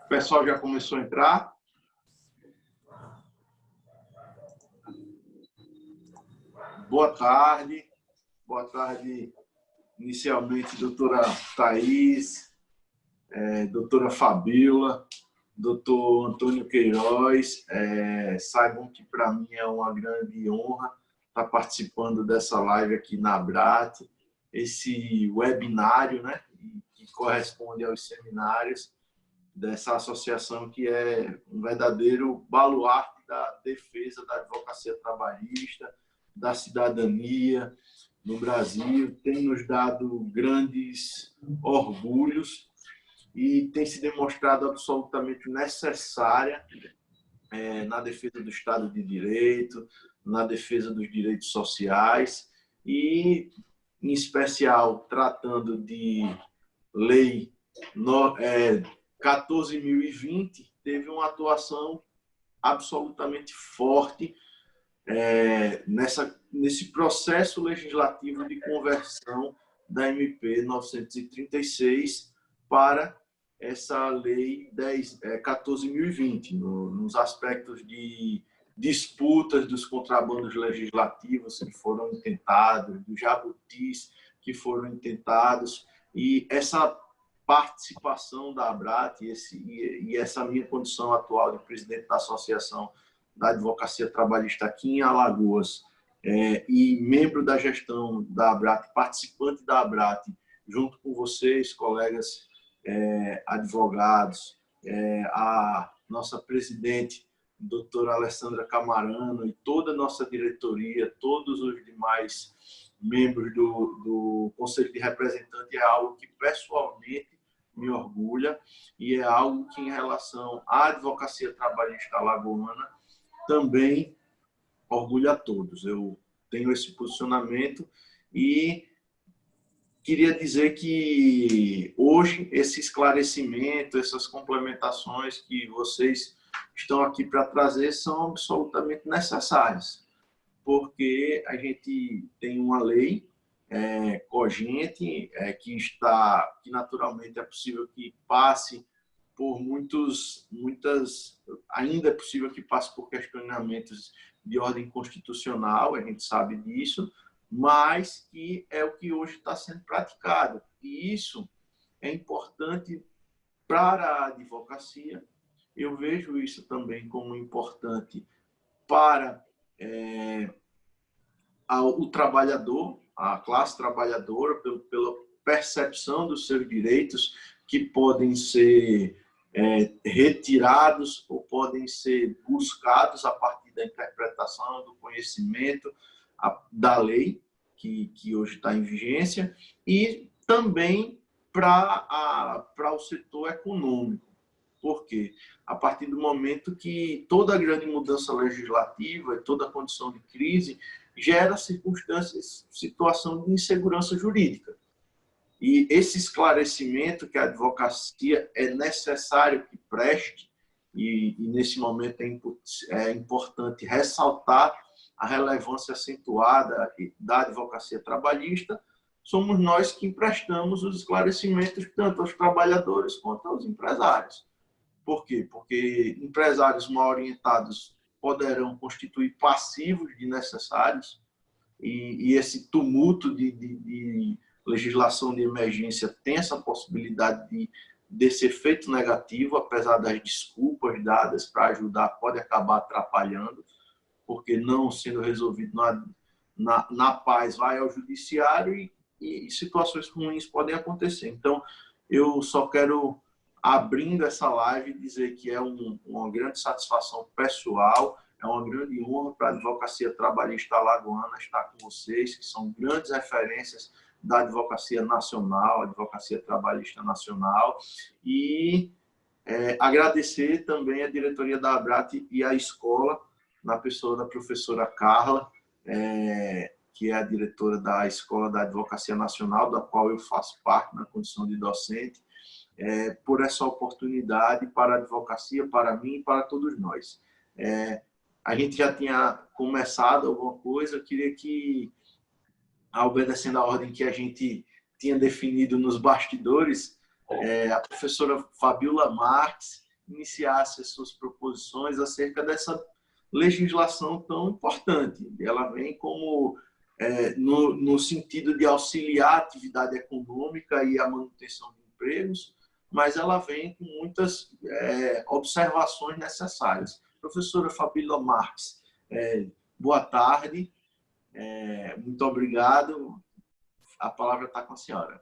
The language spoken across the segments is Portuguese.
O pessoal já começou a entrar. Boa tarde. Boa tarde, inicialmente, doutora Thaís, doutora Fabíola, doutor Antônio Queiroz. Saibam que, para mim, é uma grande honra estar participando dessa live aqui na ABRAT, esse webinário, né, que corresponde aos seminários dessa associação que é um verdadeiro baluarte da defesa da advocacia trabalhista, da cidadania no Brasil, tem nos dado grandes orgulhos e tem se demonstrado absolutamente necessária na defesa do Estado de Direito, na defesa dos direitos sociais e, em especial, tratando de lei 14.020, teve uma atuação absolutamente forte nesse processo legislativo de conversão da MP 936 para essa lei 14.020, nos aspectos de disputas dos contrabandos legislativos que foram intentados, dos jabutis que foram intentados, e essa participação da ABRAT e essa minha condição atual de presidente da Associação da Advocacia Trabalhista aqui em Alagoas e membro da gestão da ABRAT, participante da ABRAT, junto com vocês, colegas advogados, a nossa presidente, doutora Alessandra Camarano, e toda a nossa diretoria, todos os demais membros do Conselho de Representantes, é algo que pessoalmente me orgulha e é algo que, em relação à advocacia trabalhista alagoana, também orgulha a todos. Eu tenho esse posicionamento e queria dizer que hoje esse esclarecimento, essas complementações que vocês estão aqui para trazer são absolutamente necessárias, porque a gente tem uma lei cogente, que naturalmente é possível que passe por ainda é possível que passe por questionamentos de ordem constitucional, a gente sabe disso, mas que é o que hoje está sendo praticado. E isso é importante para a advocacia. Eu vejo isso também como importante para o trabalhador, a classe trabalhadora, pela percepção dos seus direitos que podem ser retirados ou podem ser buscados a partir da interpretação, do conhecimento da lei que hoje está em vigência, e também para o setor econômico. Por quê? A partir do momento que toda a grande mudança legislativa e toda a condição de crise gera circunstâncias, situação de insegurança jurídica. E esse esclarecimento que a advocacia é necessário que preste, e nesse momento é importante ressaltar a relevância acentuada da advocacia trabalhista, somos nós que emprestamos os esclarecimentos tanto aos trabalhadores quanto aos empresários. Por quê? Porque empresários mal orientados poderão constituir passivos desnecessários e esse tumulto de legislação de emergência tem essa possibilidade desse efeito negativo, apesar das desculpas dadas para ajudar, pode acabar atrapalhando, porque não sendo resolvido na paz vai ao judiciário e situações ruins podem acontecer. Então, eu só quero, abrindo essa live, dizer que é uma grande satisfação pessoal, é uma grande honra para a advocacia trabalhista alagoana estar com vocês, que são grandes referências da advocacia nacional, advocacia trabalhista nacional, e agradecer também a diretoria da ABRAT e a escola, na pessoa da professora Carla, que é a diretora da Escola da Advocacia Nacional, da qual eu faço parte na condição de docente, por essa oportunidade para a advocacia, para mim e para todos nós. A gente já tinha começado alguma coisa, eu queria que, obedecendo a ordem que a gente tinha definido nos bastidores, a professora Fabíola Marques iniciasse as suas proposições acerca dessa legislação tão importante. Ela vem como no sentido de auxiliar a atividade econômica e a manutenção de empregos, mas ela vem com muitas observações necessárias. Professora Fabíola Marques, boa tarde, muito obrigado, a palavra está com a senhora.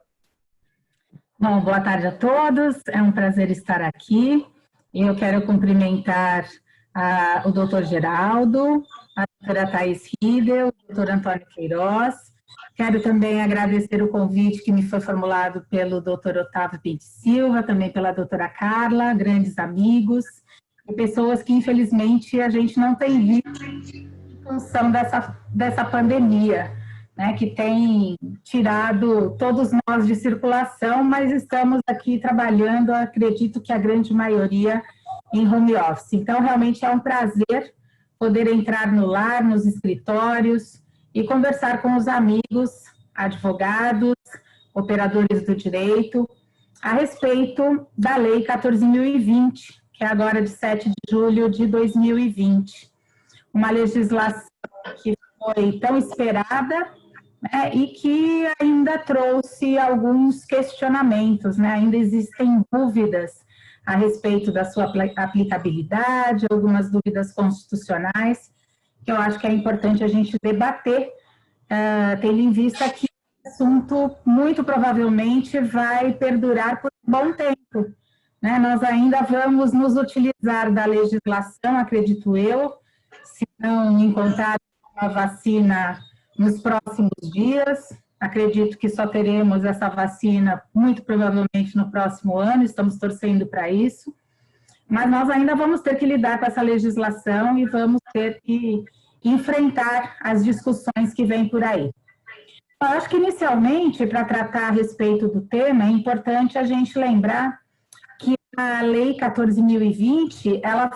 Bom, boa tarde a todos, é um prazer estar aqui. Eu quero cumprimentar o doutor Geraldo, a doutora Thais Riedel, o doutor Antônio Queiroz. Quero também agradecer o convite que me foi formulado pelo doutor Otávio Pinto Silva, também pela doutora Carla, grandes amigos, e pessoas que infelizmente a gente não tem visto em função dessa pandemia, né, que tem tirado todos nós de circulação, mas estamos aqui trabalhando, acredito que a grande maioria em home office. Então, realmente é um prazer poder entrar no lar, nos escritórios e conversar com os amigos, advogados, operadores do direito, a respeito da Lei 14.020, que é agora de 7 de julho de 2020. Uma legislação que foi tão esperada, né, e que ainda trouxe alguns questionamentos, né? Ainda existem dúvidas a respeito da sua aplicabilidade, algumas dúvidas constitucionais, que eu acho que é importante a gente debater, tendo em vista que o assunto muito provavelmente vai perdurar por um bom tempo, né? Nós ainda vamos nos utilizar da legislação, acredito eu, se não encontrar uma vacina nos próximos dias. Acredito que só teremos essa vacina muito provavelmente no próximo ano, estamos torcendo para isso, mas nós ainda vamos ter que lidar com essa legislação e vamos ter que enfrentar as discussões que vêm por aí. Eu acho que inicialmente, para tratar a respeito do tema, é importante a gente lembrar que a Lei 14.020, ela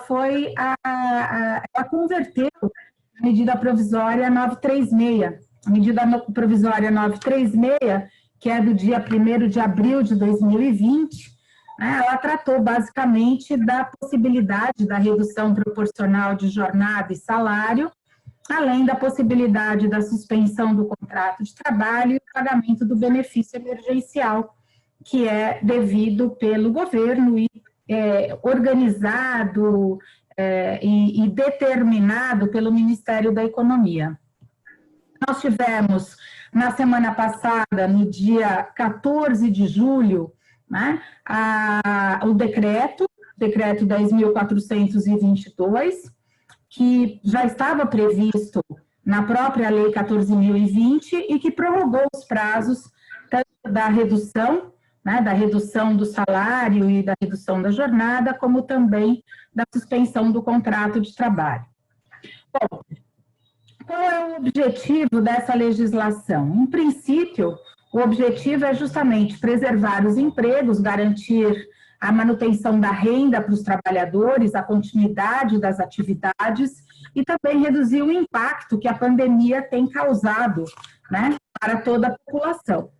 converteu a medida provisória 936. A medida provisória 936, que é do dia 1º de abril de 2020, né, ela tratou basicamente da possibilidade da redução proporcional de jornada e salário, além da possibilidade da suspensão do contrato de trabalho e o pagamento do benefício emergencial, que é devido pelo governo e organizado e determinado pelo Ministério da Economia. Nós tivemos, na semana passada, no dia 14 de julho, né, o decreto 10.422, que já estava previsto na própria Lei 14.020 e que prorrogou os prazos tanto da redução, né, da redução do salário e da redução da jornada, como também da suspensão do contrato de trabalho. Bom, qual é o objetivo dessa legislação? Em princípio, o objetivo é justamente preservar os empregos, garantir a manutenção da renda para os trabalhadores, a continuidade das atividades e também reduzir o impacto que a pandemia tem causado, né, para toda a população.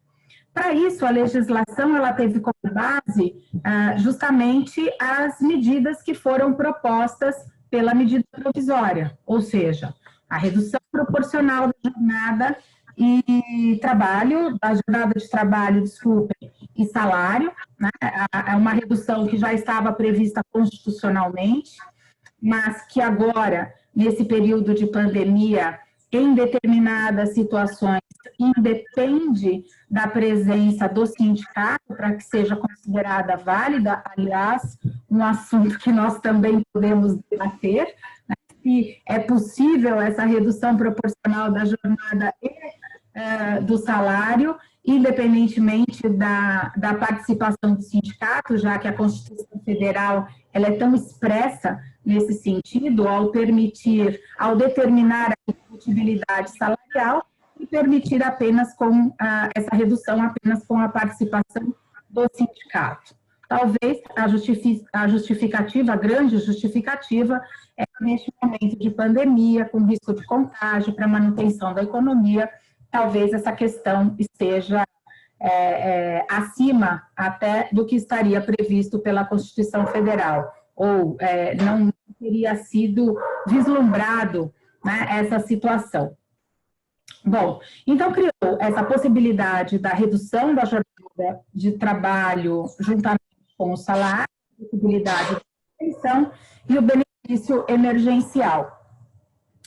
Para isso, a legislação ela teve como base justamente as medidas que foram propostas pela medida provisória, ou seja, a redução proporcional da jornada e trabalho, da jornada de trabalho, e salário, né? É uma redução que já estava prevista constitucionalmente, mas que agora, nesse período de pandemia, em determinadas situações, independe da presença do sindicato para que seja considerada válida, aliás, um assunto que nós também podemos debater, né? Se é possível essa redução proporcional da jornada e do salário, independentemente da participação do sindicato, já que a Constituição Federal ela é tão expressa nesse sentido, ao determinar a redutibilidade salarial e permitir apenas essa redução apenas com a participação do sindicato. Talvez a justificativa, a grande justificativa, é que neste momento de pandemia, com risco de contágio para a manutenção da economia, talvez essa questão esteja acima até do que estaria previsto pela Constituição Federal. ou não teria sido vislumbrado, né, essa situação. Bom, então criou essa possibilidade da redução da jornada de trabalho juntamente com o salário, a possibilidade de pensão e o benefício emergencial.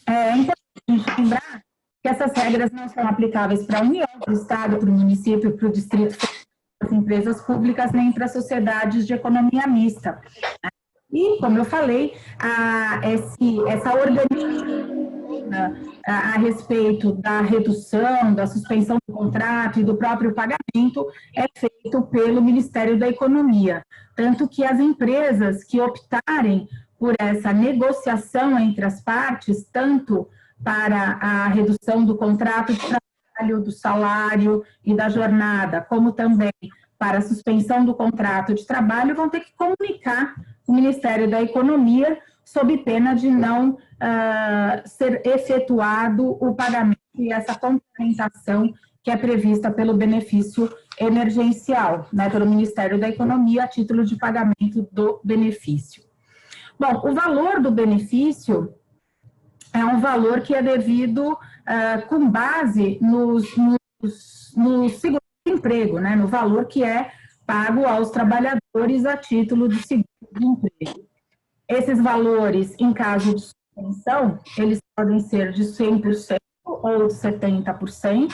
É importante a gente lembrar que essas regras não são aplicáveis para a União, para o Estado, para o município, para o Distrito Federal, para as empresas públicas, nem para as sociedades de economia mista. E, como eu falei, essa organização a respeito da redução, da suspensão do contrato e do próprio pagamento é feito pelo Ministério da Economia. Tanto que as empresas que optarem por essa negociação entre as partes, tanto para a redução do contrato de trabalho, do salário e da jornada, como também para a suspensão do contrato de trabalho, vão ter que comunicar o Ministério da Economia sob pena de não ser efetuado o pagamento e essa complementação que é prevista pelo benefício emergencial, né, pelo Ministério da Economia, a título de pagamento do benefício. Bom, o valor do benefício é um valor que é devido com base no seguro-desemprego, né, no valor que é pago aos trabalhadores a título de seguro-desemprego. Esses valores, em caso de suspensão, eles podem ser de 100% ou de 70%.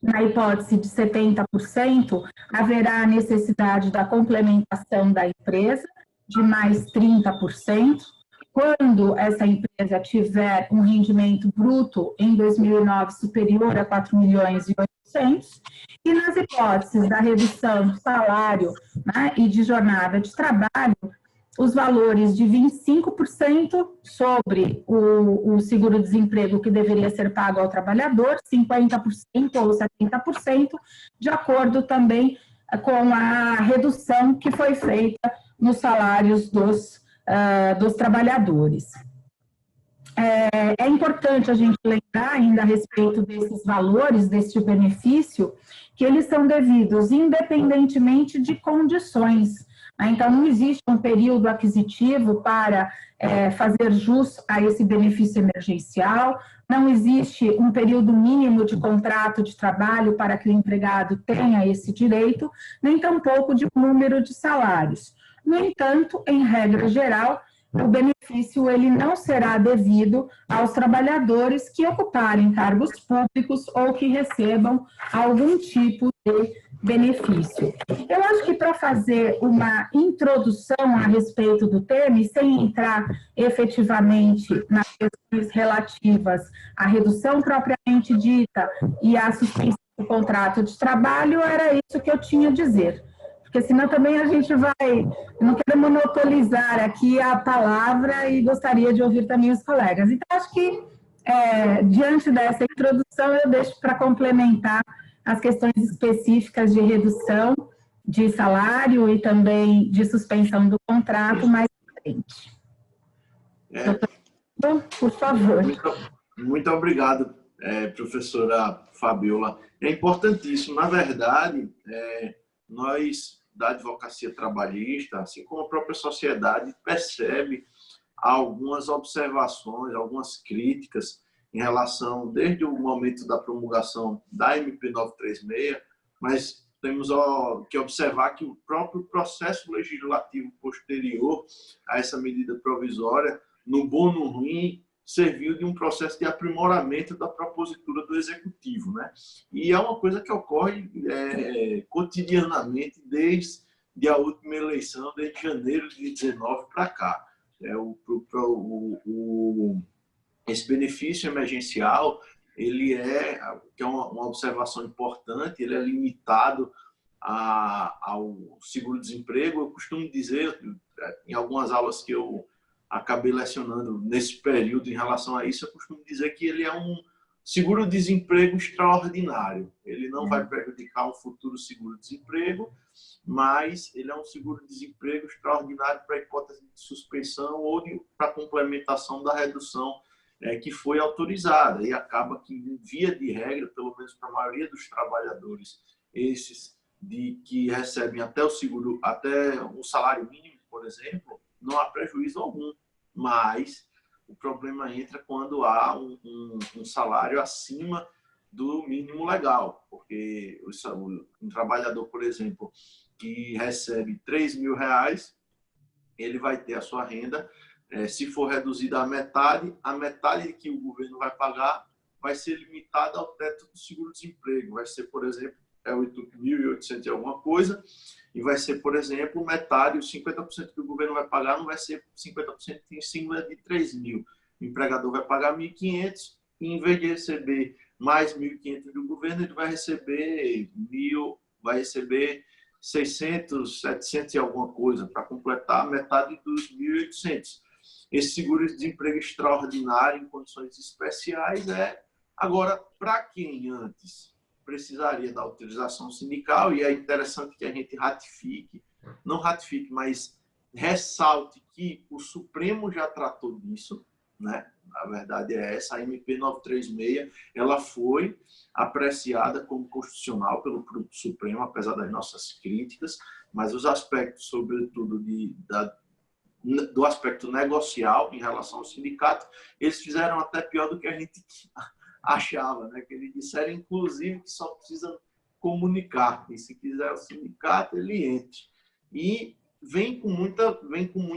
Na hipótese de 70%, haverá a necessidade da complementação da empresa, de mais 30%. Quando essa empresa tiver um rendimento bruto em 2009 superior a 4.800.000, e nas hipóteses da redução do salário, né, e de jornada de trabalho, os valores de 25% sobre o seguro-desemprego que deveria ser pago ao trabalhador, 50% ou 70%, de acordo também com a redução que foi feita nos salários dos trabalhadores. É importante a gente lembrar ainda a respeito desses valores, deste benefício, que eles são devidos independentemente de condições. Então, não existe um período aquisitivo para fazer jus a esse benefício emergencial, não existe um período mínimo de contrato de trabalho para que o empregado tenha esse direito, nem tampouco de número de salários. No entanto, em regra geral, o benefício ele não será devido aos trabalhadores que ocuparem cargos públicos ou que recebam algum tipo de benefício. Eu acho que para fazer uma introdução a respeito do tema, e sem entrar efetivamente nas questões relativas à redução propriamente dita e à suspensão do contrato de trabalho, era isso que eu tinha a dizer. Porque senão também a gente vai, não quero monopolizar aqui a palavra e gostaria de ouvir também os colegas. Então, acho que, diante dessa introdução, eu deixo para complementar as questões específicas de redução de salário e também de suspensão do contrato mais à frente. Doutor, por favor. Muito obrigado, professora Fabiola. É importantíssimo. Na verdade, nós da advocacia trabalhista, assim como a própria sociedade, percebe algumas observações, algumas críticas em relação, desde o momento da promulgação da MP 936, mas temos que observar que o próprio processo legislativo posterior a essa medida provisória, no bom ou no ruim, serviu de um processo de aprimoramento da propositura do Executivo, né? E é uma coisa que ocorre cotidianamente desde a última eleição, desde janeiro de 19 para cá. Esse benefício emergencial, ele que é uma observação importante, ele é limitado ao seguro-desemprego. Eu costumo dizer, em algumas aulas que eu acabei lecionando nesse período em relação a isso, eu costumo dizer que ele é um seguro-desemprego extraordinário. Ele não vai prejudicar um futuro seguro-desemprego, mas ele é um seguro-desemprego extraordinário para a hipótese de suspensão ou para a complementação da redução que foi autorizada. E acaba que, via de regra, pelo menos para a maioria dos trabalhadores, esses que recebem até o salário mínimo, por exemplo, não há prejuízo algum, mas o problema entra quando há um salário acima do mínimo legal, porque um trabalhador, por exemplo, que recebe R$ 3.000, ele vai ter a sua renda, se for reduzida a metade que o governo vai pagar vai ser limitada ao teto do seguro-desemprego. Vai ser, por exemplo, 8.800 e alguma coisa, e vai ser, por exemplo, metade, os 50% que o governo vai pagar não vai ser 50% em cima de 3.000. O empregador vai pagar 1.500 e, em vez de receber mais 1.500 do governo, ele vai receber 600, 700 e alguma coisa, para completar metade dos 1.800. Esse seguro-desemprego extraordinário em condições especiais agora, para quem antes precisaria da autorização sindical, e é interessante que a gente não ratifique, mas ressalte que o Supremo já tratou disso, né? A verdade é essa, a MP 936, ela foi apreciada como constitucional pelo Supremo, apesar das nossas críticas, mas os aspectos, sobretudo, do aspecto negocial em relação ao sindicato, eles fizeram até pior do que a gente achava, né? Que eles disseram, inclusive, que só precisa comunicar, e se quiser o sindicato, ele entre. E vem com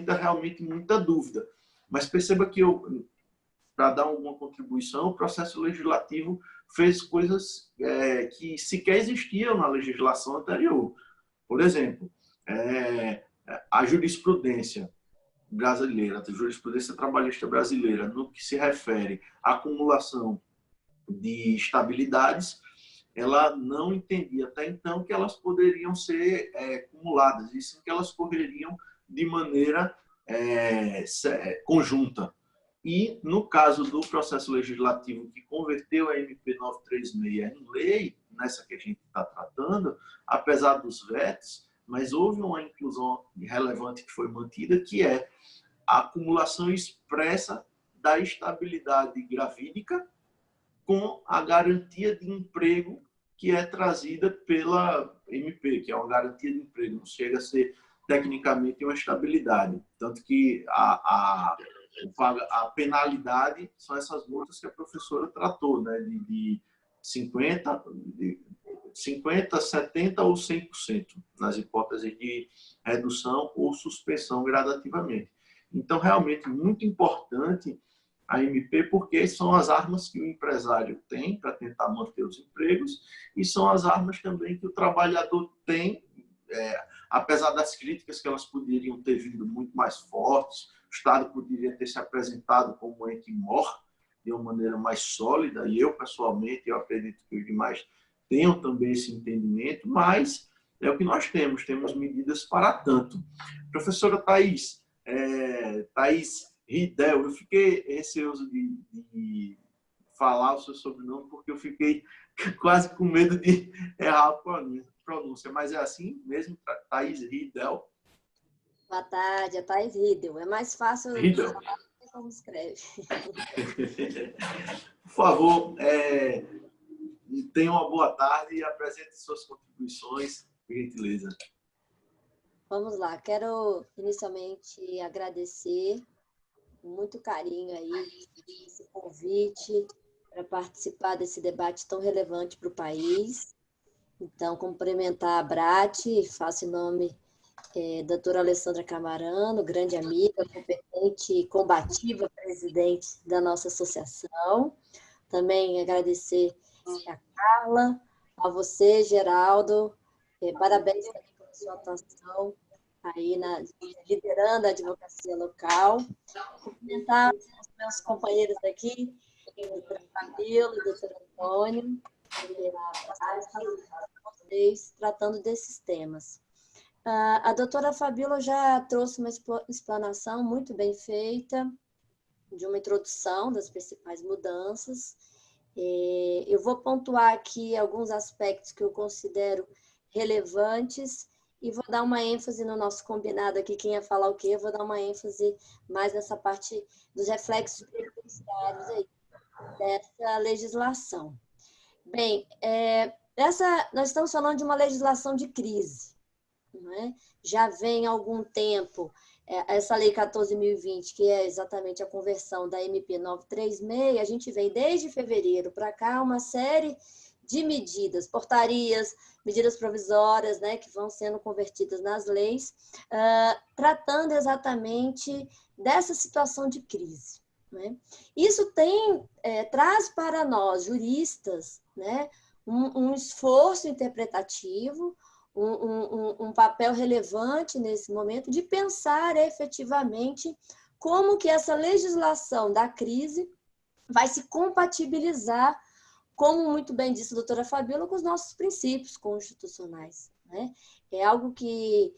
realmente muita dúvida. Mas perceba que para dar alguma contribuição, o processo legislativo fez coisas que sequer existiam na legislação anterior. Por exemplo, a jurisprudência brasileira, a jurisprudência trabalhista brasileira, no que se refere à acumulação de estabilidades, ela não entendia até então que elas poderiam ser acumuladas, e sim que elas correriam de maneira conjunta. E, no caso do processo legislativo que converteu a MP 936 em lei, nessa que a gente está tratando, apesar dos vetos, mas houve uma inclusão relevante que foi mantida, que é a acumulação expressa da estabilidade gravídica com a garantia de emprego que é trazida pela MP, que é uma garantia de emprego, não chega a ser tecnicamente uma estabilidade. Tanto que a penalidade são essas multas que a professora tratou, né, de 50%, 70% ou 100%, nas hipóteses de redução ou suspensão gradativamente. Então, realmente, muito importante a MP, porque são as armas que o empresário tem para tentar manter os empregos e são as armas também que o trabalhador tem, apesar das críticas que elas poderiam ter vindo muito mais fortes, o Estado poderia ter se apresentado como um ente mor de uma maneira mais sólida, e eu, pessoalmente, eu acredito que os demais tenham também esse entendimento, mas é o que nós temos medidas para tanto. Professora Thaís Ridel, eu fiquei receoso de falar o seu sobrenome, porque eu fiquei quase com medo de errar a pronúncia, mas é assim mesmo, Thaís Ridel? Boa tarde, é Thaís Ridel. É mais fácil Ridel. falar como escreve. Por favor, tenha uma boa tarde e apresente suas contribuições, por gentileza. Vamos lá, quero inicialmente agradecer com muito carinho aí esse convite para participar desse debate tão relevante para o país. Então, cumprimentar a Brat, faço em nome da doutora Alessandra Camarano, grande amiga, competente e combativa presidente da nossa associação. Também agradecer a Carla, a você, Geraldo, parabéns também pela sua atuação aí liderando a advocacia local. Cumprimentar os meus companheiros aqui, o doutor Fabíola e o doutor Antônio, vocês tratando desses temas. A doutora Fabíola já trouxe uma explanação muito bem feita, de uma introdução das principais mudanças. Eu vou pontuar aqui alguns aspectos que eu considero relevantes e vou dar uma ênfase no nosso combinado aqui, quem ia falar o quê, eu vou dar uma ênfase mais nessa parte dos reflexos previdenciários aí, dessa legislação. Bem, nós estamos falando de uma legislação de crise, não é? Já vem há algum tempo essa Lei 14.020, que é exatamente a conversão da MP 936, a gente vem desde fevereiro para cá uma série de medidas, portarias, medidas provisórias, né, que vão sendo convertidas nas leis, tratando exatamente dessa situação de crise, né? Isso traz para nós, juristas, né, um esforço interpretativo, um papel relevante nesse momento de pensar efetivamente como que essa legislação da crise vai se compatibilizar, como muito bem disse a doutora Fabíola, com os nossos princípios constitucionais, né? É algo que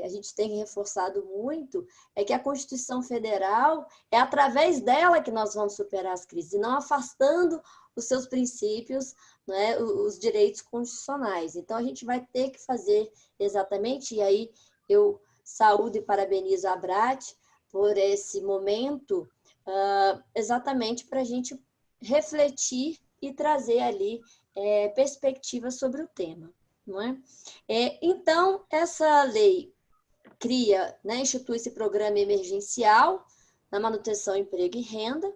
a gente tem reforçado muito, é que a Constituição Federal, é através dela que nós vamos superar as crises, e não afastando os seus princípios, né, os direitos constitucionais. Então, a gente vai ter que fazer exatamente, e aí eu saúdo e parabenizo a ABRAT por esse momento, exatamente para a gente refletir e trazer ali perspectivas sobre o tema, não é? Então, essa lei cria, né, institui esse programa emergencial na manutenção, emprego e renda.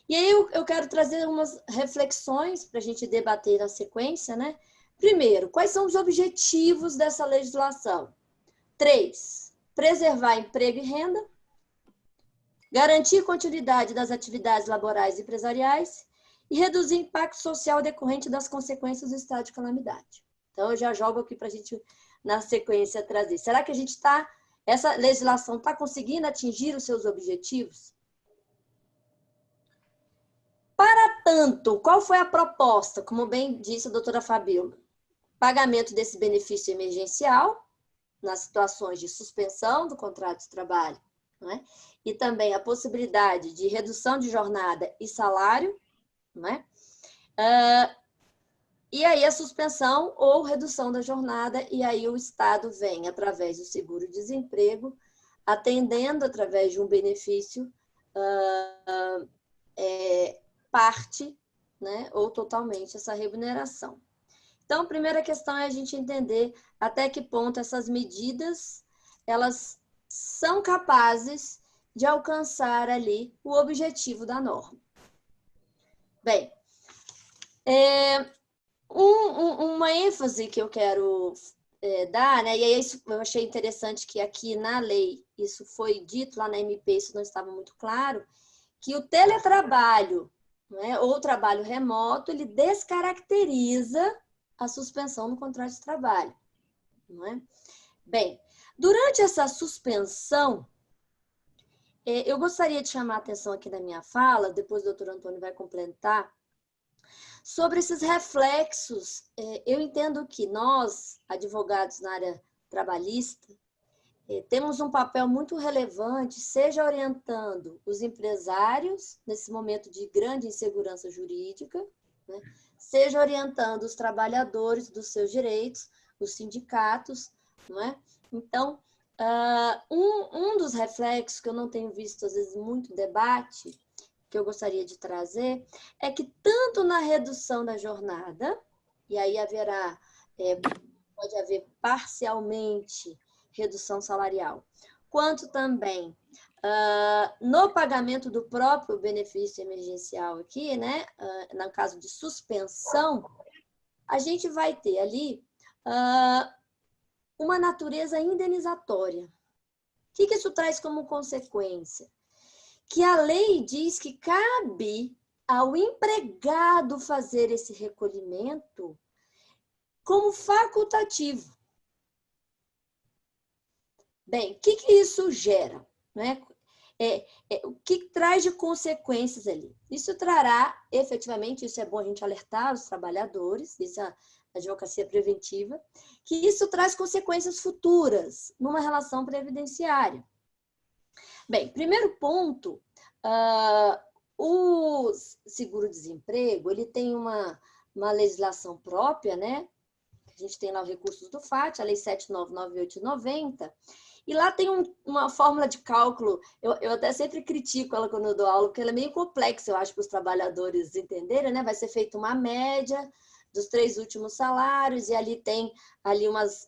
E aí eu quero trazer umas reflexões para a gente debater na sequência, né? Primeiro, quais são os objetivos dessa legislação? 3, preservar emprego e renda, garantir continuidade das atividades laborais e empresariais e reduzir impacto social decorrente das consequências do estado de calamidade. Então, eu já jogo aqui para a gente, na sequência, trazer. Será que essa legislação está conseguindo atingir os seus objetivos? Para tanto, qual foi a proposta? Como bem disse a doutora Fabíola, pagamento desse benefício emergencial nas situações de suspensão do contrato de trabalho, não é? E também a possibilidade de redução de jornada e salário, não é? E aí a suspensão ou redução da jornada, e aí o Estado vem, através do seguro-desemprego, atendendo através de um benefício parte, né, ou totalmente essa remuneração. Então, a primeira questão é a gente entender até que ponto essas medidas elas são capazes de alcançar ali o objetivo da norma. Bem, uma ênfase que eu quero dar, né, e aí eu achei interessante que aqui na lei isso foi dito, lá na MP isso não estava muito claro, que o teletrabalho, né, ou o trabalho remoto, ele descaracteriza a suspensão no contrato de trabalho, não é? Bem, durante essa suspensão, eu gostaria de chamar a atenção aqui na minha fala, depois o doutor Antônio vai complementar, sobre esses reflexos. Eu entendo que nós, advogados na área trabalhista, temos um papel muito relevante, seja orientando os empresários, nesse momento de grande insegurança jurídica, né? Seja orientando os trabalhadores dos seus direitos, os sindicatos, não é? Então, um dos reflexos que eu não tenho visto, às vezes, muito debate, que eu gostaria de trazer, é que tanto na redução da jornada, e aí pode haver parcialmente redução salarial, quanto também no pagamento do próprio benefício emergencial aqui, né, no caso de suspensão, a gente vai ter ali uma natureza indenizatória. O que isso traz como consequência? Que a lei diz que cabe ao empregado fazer esse recolhimento como facultativo. Bem, o que isso gera, né? O que traz de consequências ali? Isso trará, efetivamente, isso é bom a gente alertar os trabalhadores, isso é a advocacia preventiva, que isso traz consequências futuras numa relação previdenciária. Bem, primeiro ponto, o seguro-desemprego, ele tem uma legislação própria, né? A gente tem lá os recursos do FAT, a Lei 7.998/90, e lá tem uma fórmula de cálculo, eu até sempre critico ela quando eu dou aula, porque ela é meio complexa, eu acho, para os trabalhadores entenderem, né? Vai ser feita uma média dos 3 últimos salários, e ali tem ali umas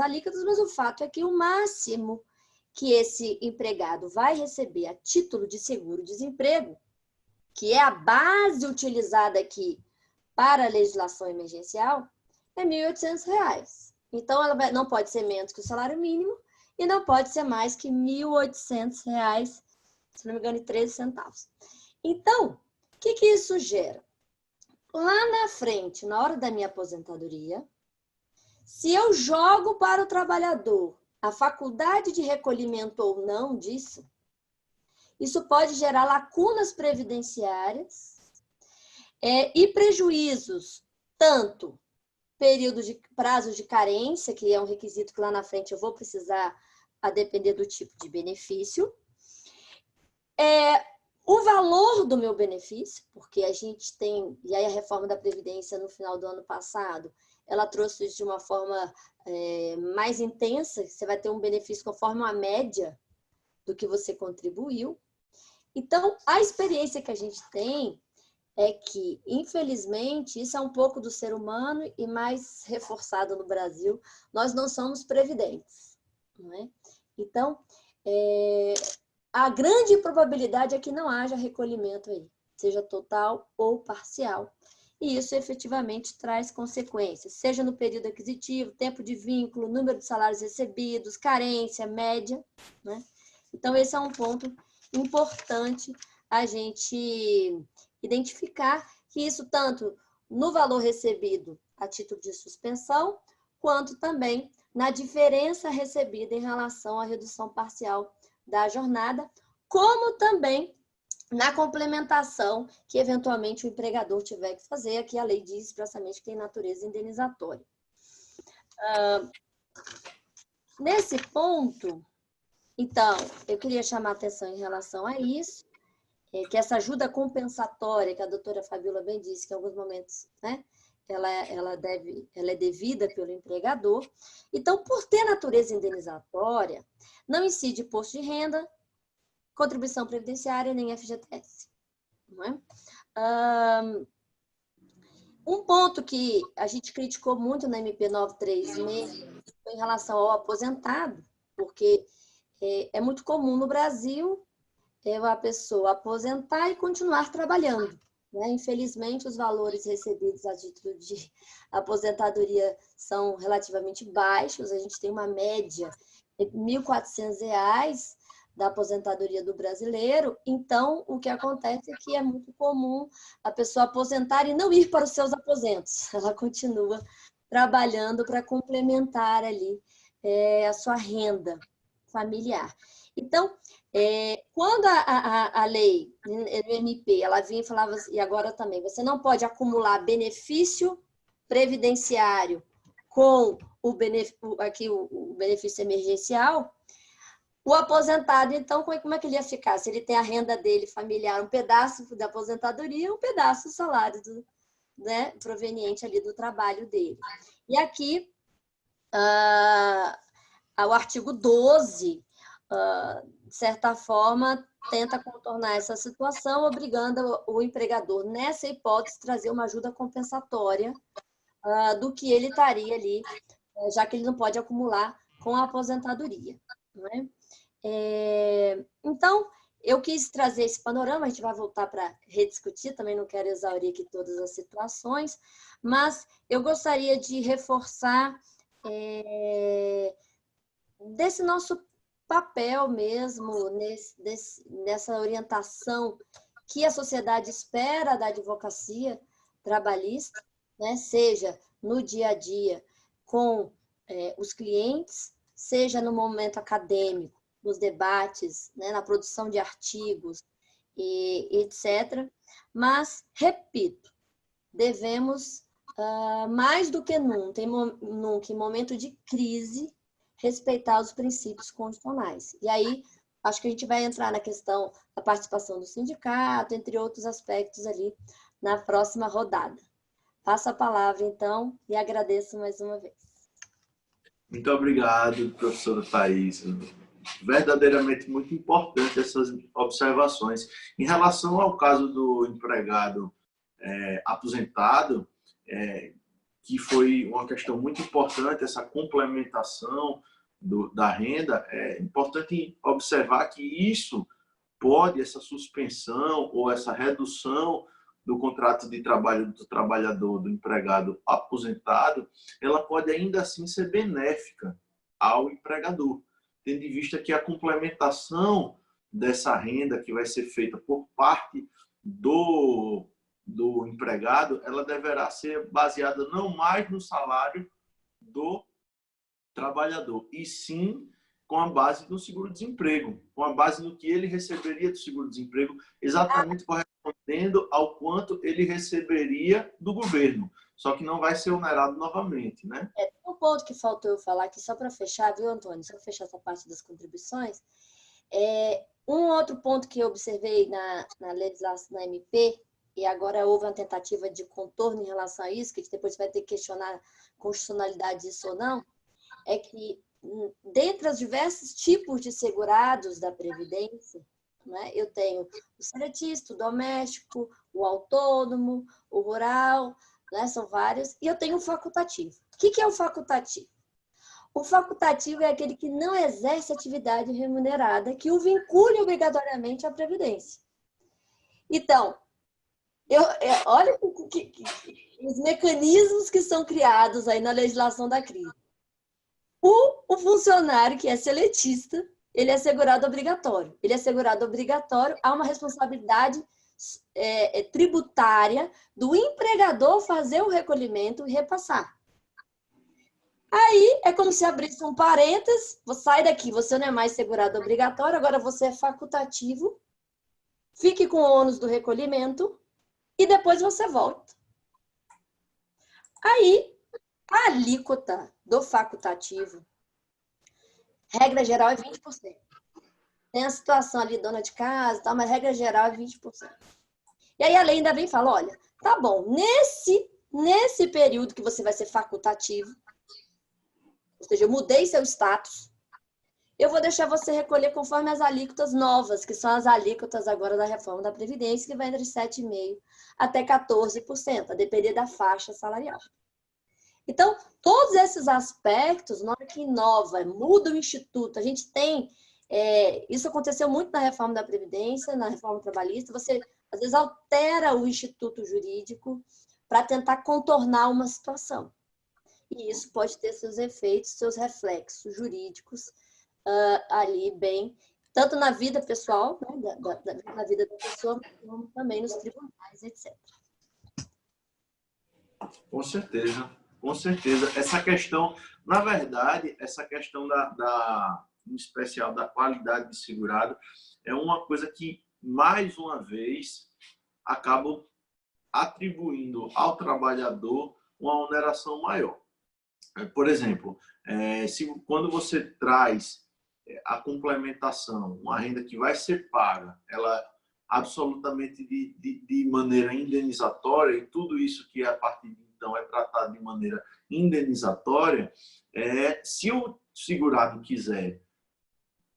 alíquotas, mas o fato é que o máximo que esse empregado vai receber a título de seguro-desemprego, que é a base utilizada aqui para a legislação emergencial, é R$ 1.800. Então, ela não pode ser menos que o salário mínimo e não pode ser mais que R$ 1.800, se não me engano, e 13 centavos. Então, o que isso gera? Lá na frente, na hora da minha aposentadoria, se eu jogo para o trabalhador a faculdade de recolhimento ou não disso, isso pode gerar lacunas previdenciárias e prejuízos, tanto prazo de carência, que é um requisito que lá na frente eu vou precisar, a depender do tipo de benefício, o valor do meu benefício, porque a gente tem, e aí a reforma da Previdência no final do ano passado, ela trouxe isso de uma forma mais intensa, você vai ter um benefício conforme a média do que você contribuiu. Então, a experiência que a gente tem é que, infelizmente, isso é um pouco do ser humano e mais reforçado no Brasil, nós não somos previdentes, não é? Então, a grande probabilidade é que não haja recolhimento aí, seja total ou parcial. E isso efetivamente traz consequências, seja no período aquisitivo, tempo de vínculo, número de salários recebidos, carência, média, né? Então, esse é um ponto importante a gente identificar que isso tanto no valor recebido a título de suspensão, quanto também na diferença recebida em relação à redução parcial da jornada, como também na complementação que eventualmente o empregador tiver que fazer. Aqui a lei diz expressamente que tem natureza indenizatória. Nesse ponto, então, eu queria chamar a atenção em relação a isso, que essa ajuda compensatória, que a doutora Fabíola bem disse, que em alguns momentos, né, ela é devida pelo empregador. Então, por ter natureza indenizatória, não incide imposto de renda, contribuição previdenciária, nem FGTS. Não é? Um ponto que a gente criticou muito na MP 936 foi em relação ao aposentado, porque é muito comum no Brasil a pessoa aposentar e continuar trabalhando, né? Infelizmente, os valores recebidos a título de aposentadoria são relativamente baixos. A gente tem uma média de R$ 1.400 da aposentadoria do brasileiro. Então, o que acontece é que é muito comum a pessoa aposentar e não ir para os seus aposentos. Ela continua trabalhando para complementar ali a sua renda familiar. Então, quando a lei do MP, ela vinha e falava, e agora também, você não pode acumular benefício previdenciário com o benefício emergencial, o aposentado, então, como é que ele ia ficar? Se ele tem a renda dele familiar, um pedaço da aposentadoria, um pedaço do salário né, proveniente ali do trabalho dele. E aqui, o artigo 12, de certa forma, tenta contornar essa situação, obrigando o empregador, nessa hipótese, trazer uma ajuda compensatória do que ele estaria ali, já que ele não pode acumular com a aposentadoria. Não é? Então, eu quis trazer esse panorama, a gente vai voltar para rediscutir, também não quero exaurir aqui todas as situações, mas eu gostaria de reforçar desse nosso papel mesmo, nessa orientação que a sociedade espera da advocacia trabalhista, né? Seja no dia a dia com os clientes, seja no momento acadêmico, nos debates, né? Na produção de artigos, etc. Mas, repito, devemos, mais do que nunca, em momento de crise, respeitar os princípios constitucionais. E aí, acho que a gente vai entrar na questão da participação do sindicato, entre outros aspectos ali, na próxima rodada. Passo a palavra, então, e agradeço mais uma vez. Muito obrigado, professora Thaís. Verdadeiramente muito importante essas observações. Em relação ao caso do empregado aposentado, que foi uma questão muito importante, essa complementação da renda, é importante observar que isso pode, essa suspensão ou essa redução do contrato de trabalho do trabalhador, do empregado aposentado, ela pode ainda assim ser benéfica ao empregador, tendo em vista que a complementação dessa renda que vai ser feita por parte do empregado, ela deverá ser baseada não mais no salário do trabalhador, e sim com a base do seguro-desemprego, com a base no que ele receberia do seguro-desemprego, exatamente correspondendo ao quanto ele receberia do governo, só que não vai ser onerado novamente, né? Um ponto que faltou eu falar aqui, só para fechar, viu, Antônio? Só para fechar essa parte das contribuições. Um outro ponto que eu observei na legislação da MP, e agora houve uma tentativa de contorno em relação a isso, que depois vai ter que questionar a constitucionalidade disso ou não, é que, dentre os diversos tipos de segurados da Previdência, né, eu tenho o seletista, o doméstico, o autônomo, o rural, né, são vários, e eu tenho o facultativo. O que é o facultativo? O facultativo é aquele que não exerce atividade remunerada, que o vincule obrigatoriamente à Previdência. Então, olha os mecanismos que são criados aí na legislação da crise. O funcionário que é seletista, ele é segurado obrigatório. Ele é segurado obrigatório, há uma responsabilidade tributária do empregador fazer o recolhimento e repassar. Aí é como se abrisse um parênteses, sai daqui, você não é mais segurado obrigatório, agora você é facultativo, fique com o ônus do recolhimento e depois você volta. Aí, a alíquota do facultativo, regra geral é 20%. Tem a situação ali, dona de casa, tá, mas regra geral é 20%. E aí a lei ainda vem e fala, olha, tá bom, nesse período que você vai ser facultativo, ou seja, eu mudei seu status, eu vou deixar você recolher conforme as alíquotas novas, que são as alíquotas agora da reforma da Previdência, que vai entre 7,5% até 14%, a depender da faixa salarial. Então, todos esses aspectos, na hora que inova, muda o instituto, a gente tem... isso aconteceu muito na reforma da Previdência, na reforma trabalhista, você, às vezes, altera o instituto jurídico para tentar contornar uma situação. E isso pode ter seus efeitos, seus reflexos jurídicos ali bem, tanto na vida pessoal, né, na vida da pessoa, como também nos tribunais, etc. Com certeza, com certeza. Essa questão, na verdade, essa questão em especial da qualidade de segurado, é uma coisa que, mais uma vez, acaba atribuindo ao trabalhador uma oneração maior. Por exemplo, quando você traz a complementação, uma renda que vai ser paga, ela absolutamente de maneira indenizatória, e tudo isso que a partir de então é tratado de maneira indenizatória, se o segurado quiser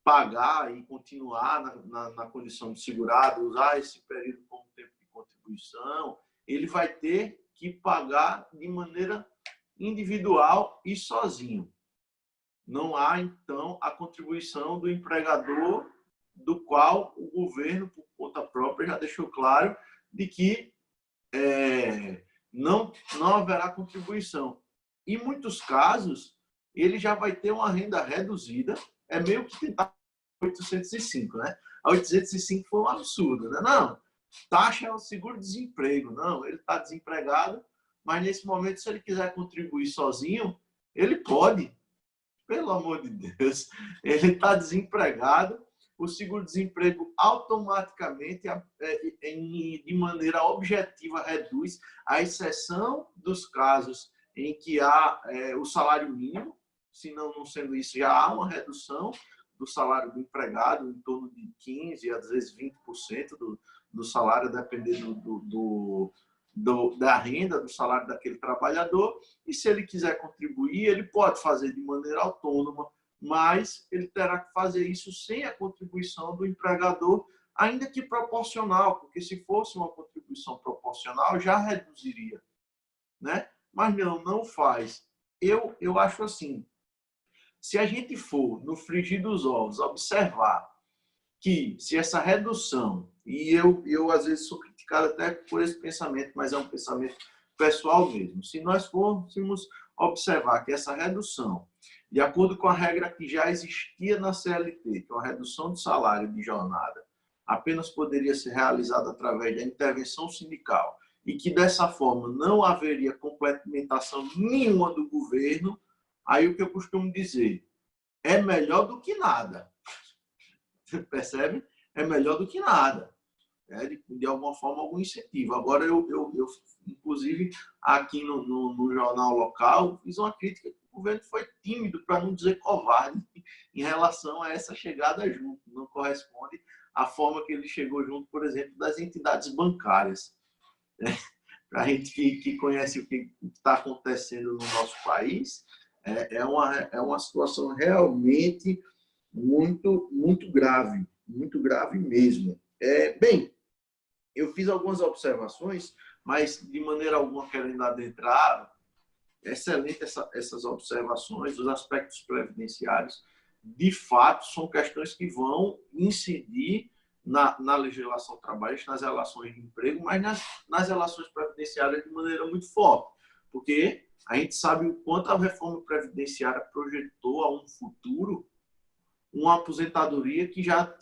pagar e continuar na condição de segurado, usar esse período como tempo de contribuição, ele vai ter que pagar de maneira individual e sozinho. Não há, então, a contribuição do empregador, do qual o governo, por conta própria, já deixou claro de que não haverá contribuição. Em muitos casos, ele já vai ter uma renda reduzida, é meio que tentar 805, né? A 805 foi um absurdo, né? Não, taxa é o seguro-desemprego. Não, ele está desempregado, mas nesse momento, se ele quiser contribuir sozinho, ele pode. Pelo amor de Deus, ele está desempregado, o seguro-desemprego automaticamente, de maneira objetiva, reduz, à exceção dos casos em que há o salário mínimo, se não sendo isso, já há uma redução do salário do empregado, em torno de 15%, às vezes 20% do salário, dependendo da renda, do salário daquele trabalhador, e se ele quiser contribuir, ele pode fazer de maneira autônoma, mas ele terá que fazer isso sem a contribuição do empregador, ainda que proporcional, porque se fosse uma contribuição proporcional, já reduziria, né? Mas não faz. Eu acho assim, se a gente for, no frigir dos ovos, observar que se essa redução, e eu às vezes sou criticado até por esse pensamento, mas é um pensamento pessoal mesmo, se nós fôssemos observar que essa redução, de acordo com a regra que já existia na CLT, que é uma redução de salário de jornada, apenas poderia ser realizada através da intervenção sindical e que dessa forma não haveria complementação nenhuma do governo, aí o que eu costumo dizer, é melhor do que nada. Percebe? É melhor do que nada. De alguma forma, algum incentivo. Agora, eu inclusive, aqui no jornal local, fiz uma crítica que o governo foi tímido, para não dizer covarde, em relação a essa chegada junto. Não corresponde à forma que ele chegou junto, por exemplo, das entidades bancárias. Para a gente que conhece o que está acontecendo no nosso país, é uma situação realmente muito grave mesmo. Bem, eu fiz algumas observações, mas de maneira alguma querendo adentrar. Excelente essas observações dos aspectos previdenciários. De fato, são questões que vão incidir na legislação trabalhista, nas relações de emprego, mas nas relações previdenciárias de maneira muito forte. Porque a gente sabe o quanto a reforma previdenciária projetou a um futuro uma aposentadoria que já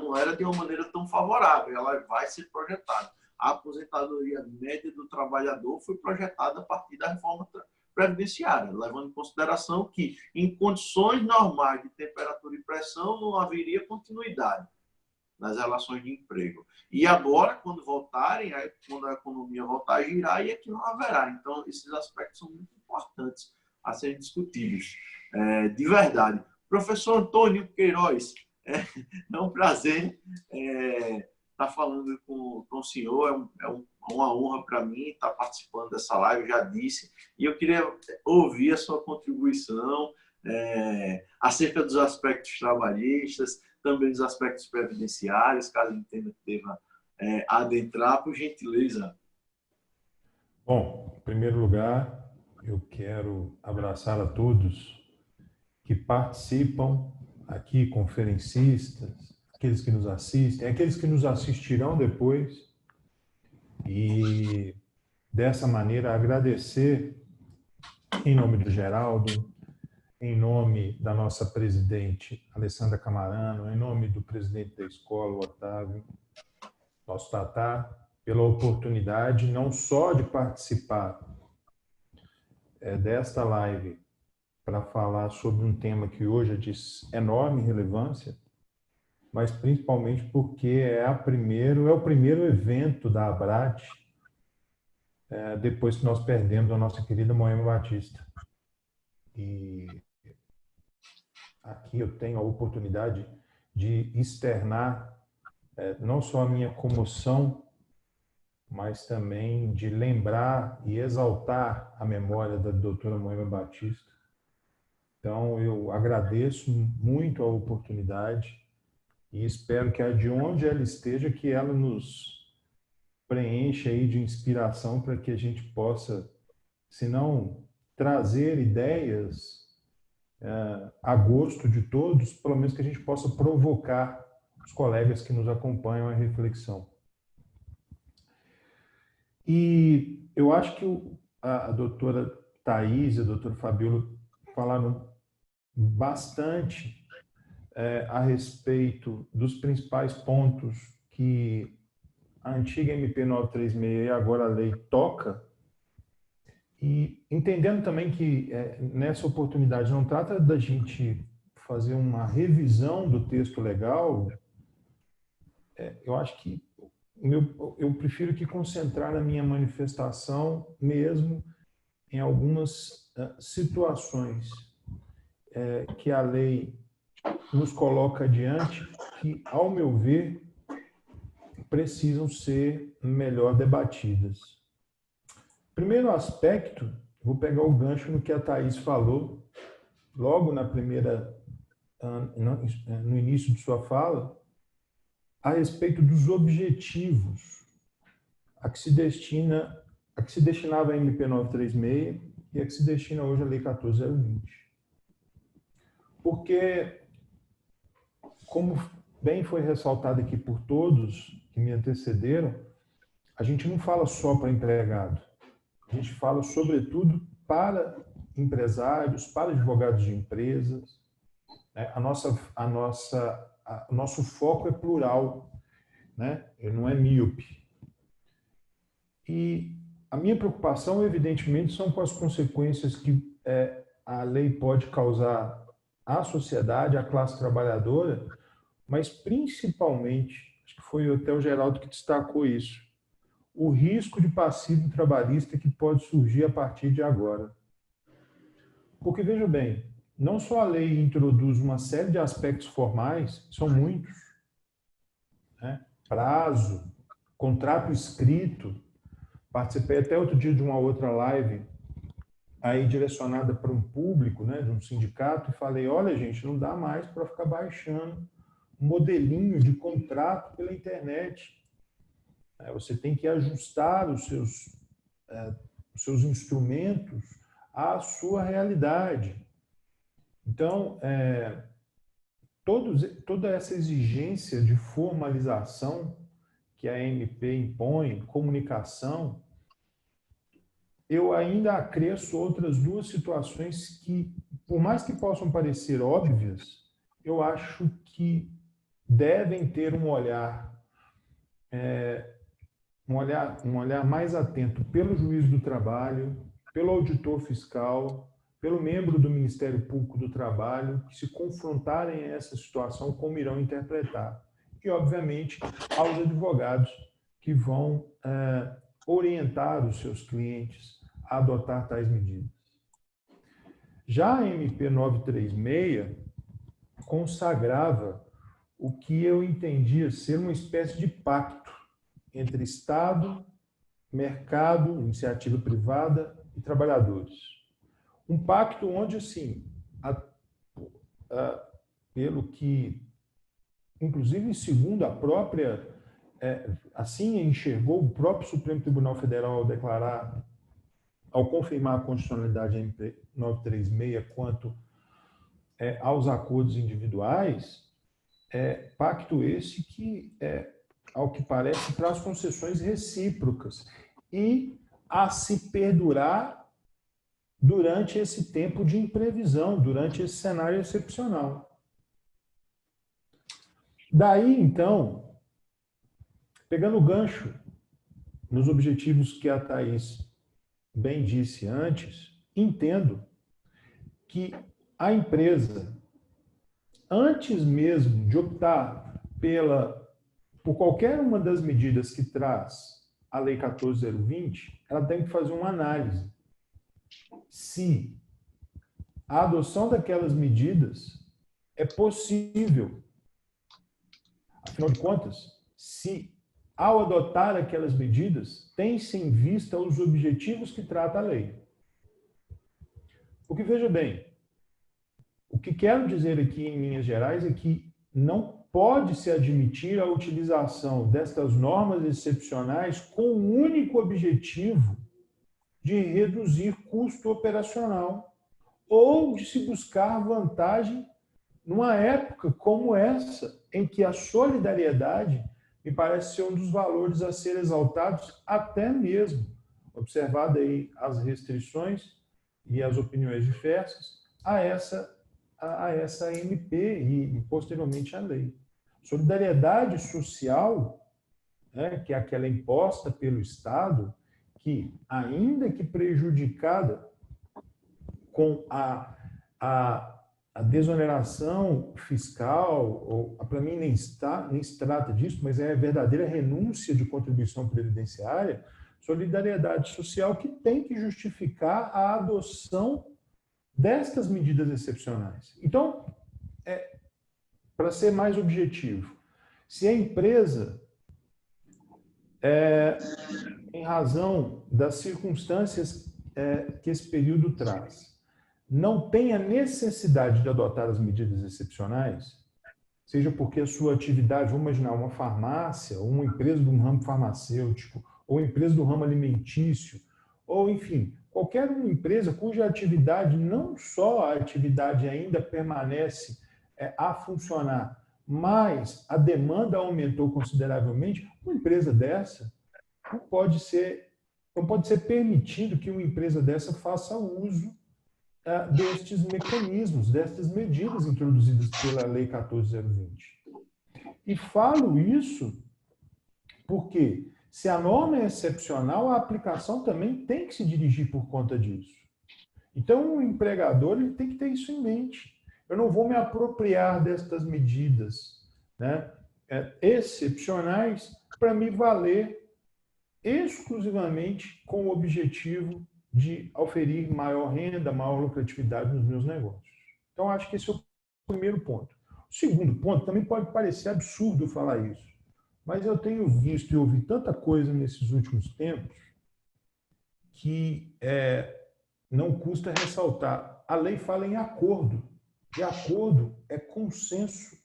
não era de uma maneira tão favorável, ela vai ser projetada. A aposentadoria média do trabalhador foi projetada a partir da reforma previdenciária, levando em consideração que, em condições normais de temperatura e pressão, não haveria continuidade nas relações de emprego. E agora, quando voltarem, quando a economia voltar a girar, aí é que não haverá. Então, esses aspectos são muito importantes a serem discutidos, de verdade. Professor Antônio Queiroz, é um prazer estar falando com o senhor, é uma honra para mim estar participando dessa live, já disse, e eu queria ouvir a sua contribuição acerca dos aspectos trabalhistas, também dos aspectos previdenciários, caso entenda que deva adentrar, por gentileza. Bom, em primeiro lugar, eu quero abraçar a todos que participam aqui, conferencistas, aqueles que nos assistem, aqueles que nos assistirão depois, e dessa maneira agradecer em nome do Geraldo, em nome da nossa presidente Alessandra Camarano, em nome do presidente da escola, Otávio, nosso Tatá, pela oportunidade não só de participar desta live para falar sobre um tema que hoje é de enorme relevância, mas principalmente porque é o primeiro evento da ABRAT depois que nós perdemos a nossa querida Moema Batista. E aqui eu tenho a oportunidade de externar não só a minha comoção, mas também de lembrar e exaltar a memória da doutora Moema Batista. Então, eu agradeço muito a oportunidade e espero que de onde ela esteja, que ela nos preencha aí de inspiração para que a gente possa, se não trazer ideias a gosto de todos, pelo menos que a gente possa provocar os colegas que nos acompanham à reflexão. E eu acho que a doutora Thaís e a doutora Fabiola falaram bastante a respeito dos principais pontos que a antiga MP 936 e agora a lei toca, e entendendo também que nessa oportunidade não trata da gente fazer uma revisão do texto legal, eu acho que eu prefiro que concentrar a minha manifestação mesmo em algumas situações que a lei nos coloca adiante, que, ao meu ver, precisam ser melhor debatidas. Primeiro aspecto, vou pegar o gancho no que a Thaís falou, logo no início de sua fala, a respeito dos objetivos a que se destinava a MP 936 e a que se destina hoje a Lei 14.020. Porque, como bem foi ressaltado aqui por todos que me antecederam, a gente não fala só para empregado, a gente fala, sobretudo, para empresários, para advogados de empresas. Né? O nosso foco é plural, né? Ele não é míope. E a minha preocupação, evidentemente, são com as consequências que a lei pode causar à sociedade, à classe trabalhadora, mas principalmente, acho que foi até o Geraldo que destacou isso, o risco de passivo trabalhista que pode surgir a partir de agora. Porque, veja bem, não só a lei introduz uma série de aspectos formais, são muitos, né? Prazo, contrato escrito. Participei até outro dia de uma outra live aí direcionada para um público, né, de um sindicato, e falei, olha, gente, não dá mais para ficar baixando um modelinho de contrato pela internet. Você tem que ajustar os seus instrumentos à sua realidade. Então, toda essa exigência de formalização que a MP impõe, comunicação, eu ainda acresço outras duas situações que, por mais que possam parecer óbvias, eu acho que devem ter um olhar mais atento pelo juiz do trabalho, pelo auditor fiscal, pelo membro do Ministério Público do Trabalho, que se confrontarem a essa situação, como irão interpretar. E, obviamente, aos advogados que vão orientar os seus clientes a adotar tais medidas. Já a MP 936 consagrava o que eu entendia ser uma espécie de pacto entre Estado, mercado, iniciativa privada e trabalhadores. Um pacto onde, assim, pelo que, inclusive, segundo a própria, assim enxergou o próprio Supremo Tribunal Federal ao declarar, ao confirmar a constitucionalidade da MP 936 quanto aos acordos individuais, pacto esse que, ao que parece, traz concessões recíprocas e a se perdurar durante esse tempo de imprevisão, durante esse cenário excepcional. Daí, então, pegando o gancho nos objetivos que a Thaís bem disse antes, entendo que a empresa, antes mesmo de optar por qualquer uma das medidas que traz a Lei 14.020, ela tem que fazer uma análise se a adoção daquelas medidas é possível. Afinal de contas, se ao adotar aquelas medidas, tem-se em vista os objetivos que trata a lei. Porque, veja bem, o que quero dizer aqui em linhas gerais é que não pode-se admitir a utilização destas normas excepcionais com o único objetivo de reduzir custo operacional ou de se buscar vantagem numa época como essa, em que a solidariedade me parece ser um dos valores a ser exaltados, até mesmo, observado aí as restrições e as opiniões diversas, a essa MP e posteriormente a lei. Solidariedade social, né, que é aquela imposta pelo Estado, que, ainda que prejudicada com a desoneração fiscal, para mim nem se trata disso, mas é a verdadeira renúncia de contribuição previdenciária, solidariedade social que tem que justificar a adoção destas medidas excepcionais. Então, para ser mais objetivo, se a empresa, em razão das circunstâncias que esse período traz, não tem a necessidade de adotar as medidas excepcionais, seja porque a sua atividade, vamos imaginar, uma farmácia, ou uma empresa do ramo farmacêutico, ou empresa do ramo alimentício, ou, enfim, qualquer uma empresa cuja atividade, não só a atividade ainda permanece a funcionar, mas a demanda aumentou consideravelmente, uma empresa dessa não pode ser permitido que uma empresa dessa faça uso destes mecanismos, destas medidas introduzidas pela Lei 14.020. E falo isso porque, se a norma é excepcional, a aplicação também tem que se dirigir por conta disso. Então, o empregador ele tem que ter isso em mente. Eu não vou me apropriar destas medidas, né, excepcionais para me valer exclusivamente com o objetivo de oferir maior renda, maior lucratividade nos meus negócios. Então, acho que esse é o primeiro ponto. O segundo ponto, também pode parecer absurdo falar isso, mas eu tenho visto e ouvido tanta coisa nesses últimos tempos que não custa ressaltar. A lei fala em acordo, e acordo é consenso,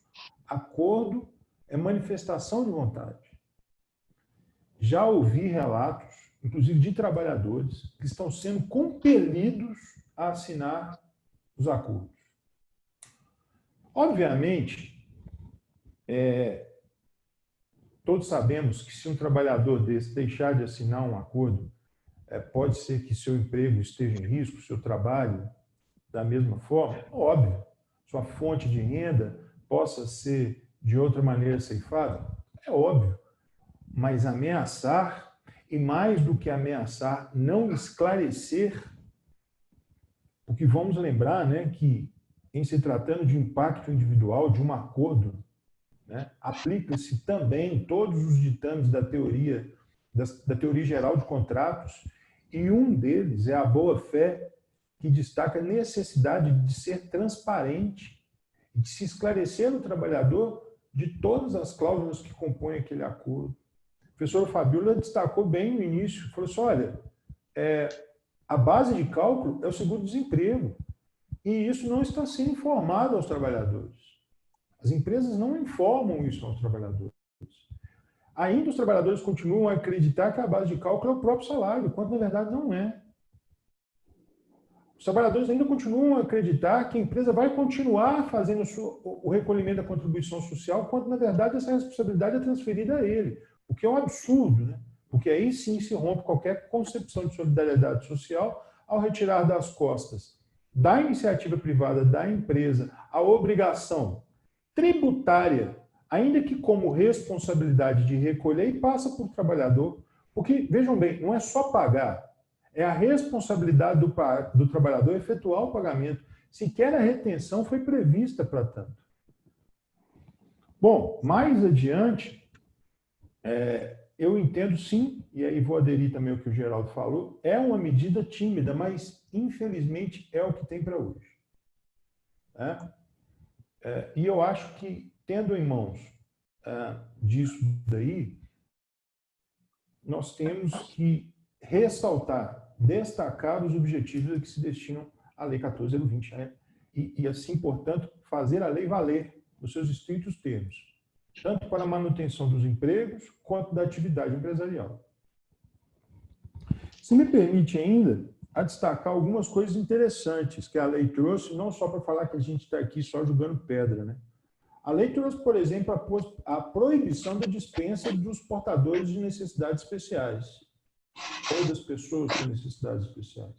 acordo é manifestação de vontade. Já ouvi relatos, inclusive de trabalhadores, que estão sendo compelidos a assinar os acordos. Obviamente, todos sabemos que se um trabalhador desse deixar de assinar um acordo, pode ser que seu emprego esteja em risco, seu trabalho da mesma forma, óbvio, sua fonte de renda possa ser de outra maneira ceifada, é óbvio, mas ameaçar, e mais do que ameaçar, não esclarecer, porque vamos lembrar, né, que em se tratando de impacto individual, de um acordo, né, aplica-se também todos os ditames da teoria geral de contratos, e um deles é a boa-fé, que destaca a necessidade de ser transparente, de se esclarecer no trabalhador de todas as cláusulas que compõem aquele acordo. O professor Fabiola destacou bem no início, falou assim, olha, a base de cálculo é o seguro-desemprego, e isso não está sendo informado aos trabalhadores. As empresas não informam isso aos trabalhadores. Ainda os trabalhadores continuam a acreditar que a base de cálculo é o próprio salário, quando na verdade não é. Os trabalhadores ainda continuam a acreditar que a empresa vai continuar fazendo o recolhimento da contribuição social, quando na verdade essa responsabilidade é transferida a ele, o que é um absurdo, né? Porque aí sim se rompe qualquer concepção de solidariedade social ao retirar das costas da iniciativa privada, da empresa, a obrigação tributária, ainda que como responsabilidade de recolher, e passa por trabalhador. Porque, vejam bem, não é só pagar, é a responsabilidade do trabalhador efetuar o pagamento. Sequer a retenção foi prevista para tanto. Bom, mais adiante, eu entendo sim, e aí vou aderir também ao que o Geraldo falou, é uma medida tímida, mas infelizmente é o que tem para hoje. E eu acho que, tendo em mãos disso daí, nós temos que ressaltar, destacar os objetivos a que se destinam à Lei 14.020, né? E assim, portanto, fazer a lei valer nos seus estritos termos, tanto para a manutenção dos empregos quanto da atividade empresarial. Se me permite ainda a destacar algumas coisas interessantes que a lei trouxe, não só para falar que a gente está aqui só jogando pedra, né? A lei trouxe, por exemplo, a proibição da dispensa dos portadores de necessidades especiais, ou das pessoas com necessidades especiais.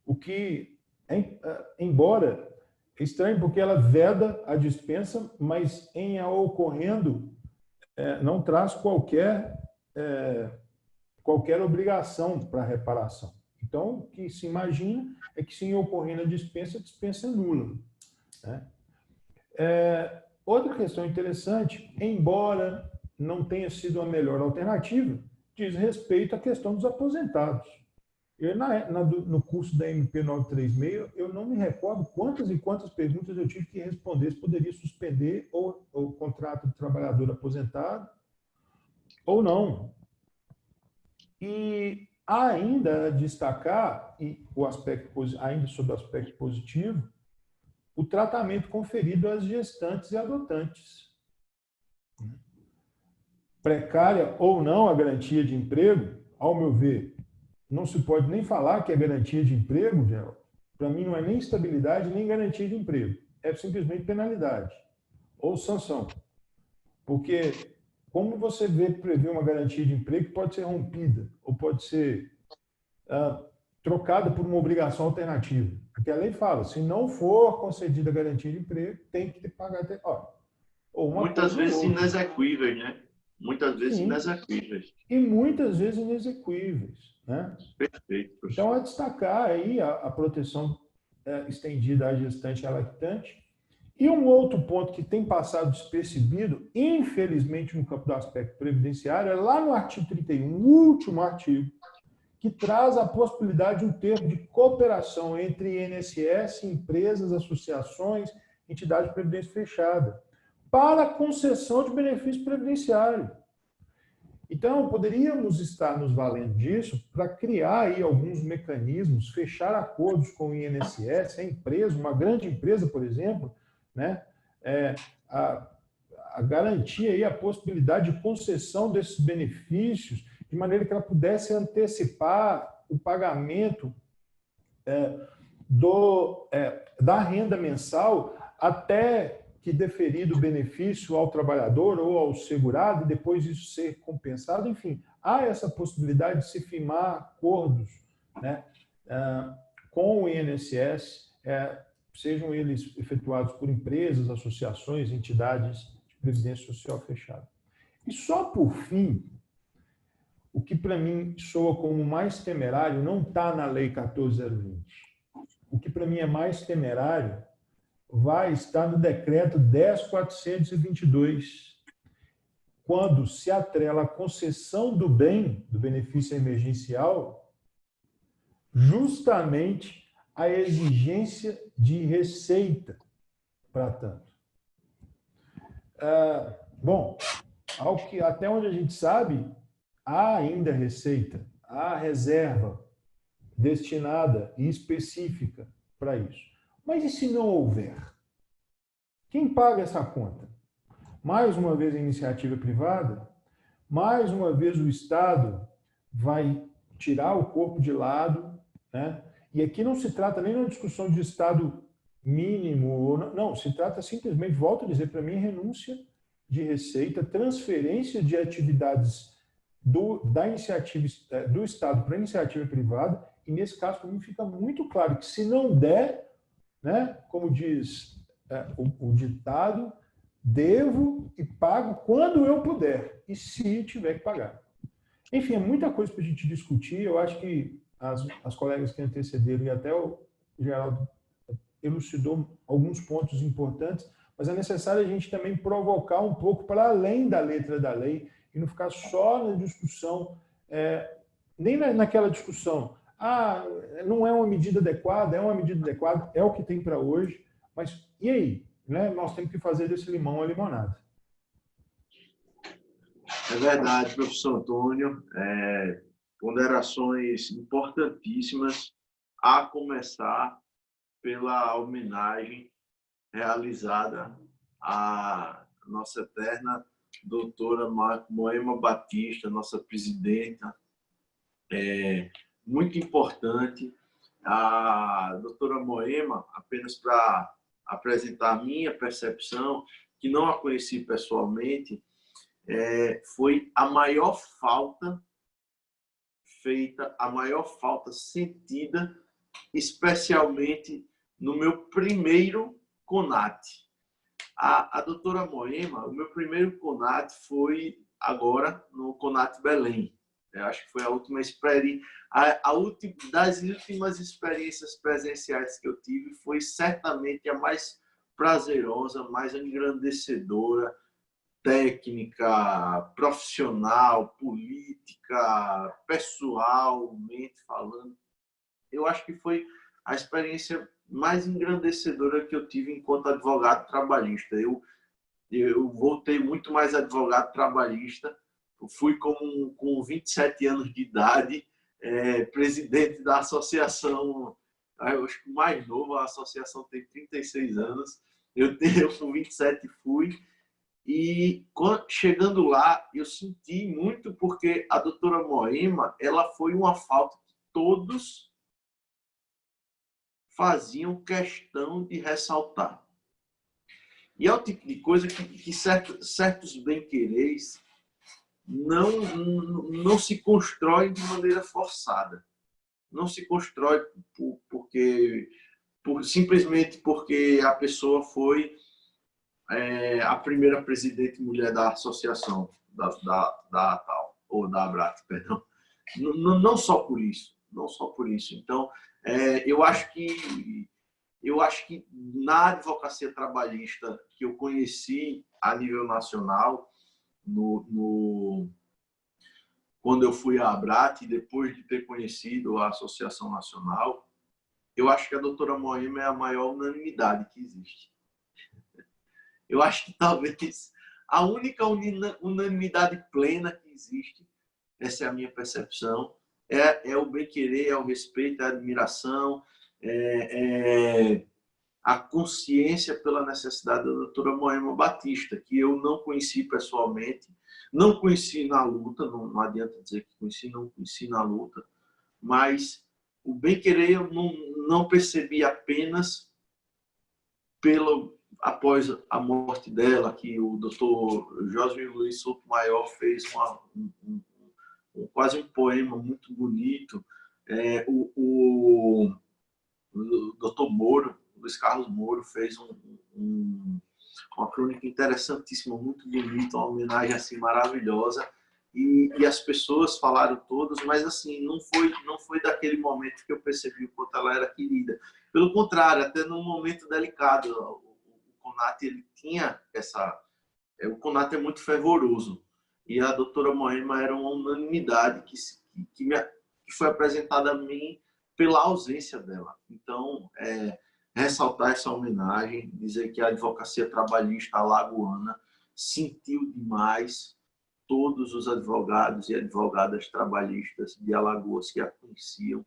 O que, embora estranho, porque ela veda a dispensa, mas em a ocorrendo não traz qualquer obrigação para reparação. Então, o que se imagina é que, se em ocorrendo a dispensa é nula, né? Outra questão interessante, embora não tenha sido a melhor alternativa, diz respeito à questão dos aposentados. Eu, no curso da MP 936, eu não me recordo quantas e quantas perguntas eu tive que responder se poderia suspender o contrato de trabalhador aposentado ou não. E há ainda a destacar, ainda sobre o aspecto positivo, o tratamento conferido às gestantes e adotantes. Precária ou não a garantia de emprego, ao meu ver, não se pode nem falar que é garantia de emprego, Geraldo. Para mim não é nem estabilidade, nem garantia de emprego. É simplesmente penalidade ou sanção. Porque como você prevê uma garantia de emprego que pode ser rompida ou pode ser trocada por uma obrigação alternativa? Porque a lei fala, se não for concedida a garantia de emprego, tem que pagar... Ou uma Muitas coisa vezes ou outra. inexequíveis, né? Muitas vezes Sim. inexequíveis. E muitas vezes inexequíveis, né? Perfeito, professor. Então, a destacar aí a proteção estendida à gestante e à lactante. E um outro ponto que tem passado despercebido, infelizmente, no campo do aspecto previdenciário, é lá no artigo 31, o último artigo, que traz a possibilidade de um termo de cooperação entre INSS, empresas, associações, entidades de previdência fechada, para a concessão de benefício previdenciário. Então, poderíamos estar nos valendo disso para criar aí alguns mecanismos, fechar acordos com o INSS, a empresa, uma grande empresa, por exemplo, né? A garantia aí a possibilidade de concessão desses benefícios, de maneira que ela pudesse antecipar o pagamento da renda mensal até que deferido o benefício ao trabalhador ou ao segurado, e depois isso ser compensado. Enfim, há essa possibilidade de se firmar acordos, né, com o INSS, sejam eles efetuados por empresas, associações, entidades de previdência social fechada. E só por fim, o que para mim soa como mais temerário não está na Lei 14.020. O que para mim é mais temerário vai estar no decreto 10.422, quando se atrela a concessão do bem, do benefício emergencial, justamente a exigência de receita para tanto. Bom, até onde a gente sabe, há ainda receita, há reserva destinada e específica para isso. Mas e se não houver? Quem paga essa conta? Mais uma vez a iniciativa privada? Mais uma vez o Estado vai tirar o corpo de lado, né? E aqui não se trata nem de uma discussão de Estado mínimo, ou não, se trata simplesmente, volto a dizer, para mim, renúncia de receita, transferência de atividades da iniciativa do Estado para a iniciativa privada, e nesse caso, para mim, fica muito claro que se não der, né, como diz o ditado, devo e pago quando eu puder, e se tiver que pagar. Enfim, é muita coisa para a gente discutir. Eu acho que as colegas que antecederam e até o Geraldo elucidou alguns pontos importantes, mas é necessário a gente também provocar um pouco para além da letra da lei e não ficar só na discussão, nem naquela discussão, não é uma medida adequada, é uma medida adequada, é o que tem para hoje, mas e aí? Né? Nós temos que fazer desse limão a limonada. É verdade, professor Antônio. Ponderações importantíssimas, a começar pela homenagem realizada à nossa eterna doutora Moema Batista, nossa presidenta. Muito importante. A doutora Moema, apenas para apresentar a minha percepção, que não a conheci pessoalmente, foi a maior falta feita, a maior falta sentida, especialmente no meu primeiro CONAT. A doutora Moema, o meu primeiro CONAT foi agora no CONAT Belém. Eu acho que foi a última experiência, das últimas experiências presenciais que eu tive, foi certamente a mais prazerosa, mais engrandecedora, técnica, profissional, política, pessoalmente falando. Eu acho que foi a experiência mais engrandecedora que eu tive enquanto advogado trabalhista. Eu voltei muito mais advogado trabalhista. Eu fui com 27 anos de idade, presidente da associação, eu acho que o mais novo, a associação tem 36 anos. Eu com 27 fui. E chegando lá, eu senti muito, porque a doutora Moema, ela foi uma falta todos faziam questão de ressaltar. E é o tipo de coisa que certos bem-quereres não se constroem de maneira forçada. Não se constrói simplesmente porque a pessoa foi a primeira presidente mulher da associação, da ATAL, ou da ABRAT, perdão. Não só por isso. Não só por isso. Então, eu acho que na advocacia trabalhista que eu conheci a nível nacional, quando eu fui à ABRAT, e depois de ter conhecido a Associação Nacional, eu acho que a doutora Moema é a maior unanimidade que existe. Eu acho que talvez a única unanimidade plena que existe, essa é a minha percepção, é o bem-querer, é o respeito, é a admiração, a consciência pela necessidade da doutora Moema Batista, que eu não conheci pessoalmente, não conheci na luta, não adianta dizer que conheci, não conheci na luta, mas o bem-querer eu não percebi apenas após a morte dela, que o doutor José Luiz Sotomayor fez quase um poema muito bonito. O doutor Moro, Luiz Carlos Moro, fez uma crônica interessantíssima, muito bonita, uma homenagem assim maravilhosa, e as pessoas falaram todas, mas assim não foi daquele momento que eu percebi o quanto ela era querida. Pelo contrário, até num momento delicado, o CONAT ele tinha o CONAT é muito fervoroso, e a doutora Moema era uma unanimidade que foi apresentada a mim pela ausência dela. Então, ressaltar essa homenagem, dizer que a advocacia trabalhista alagoana sentiu demais todos os advogados e advogadas trabalhistas de Alagoas que a conheciam,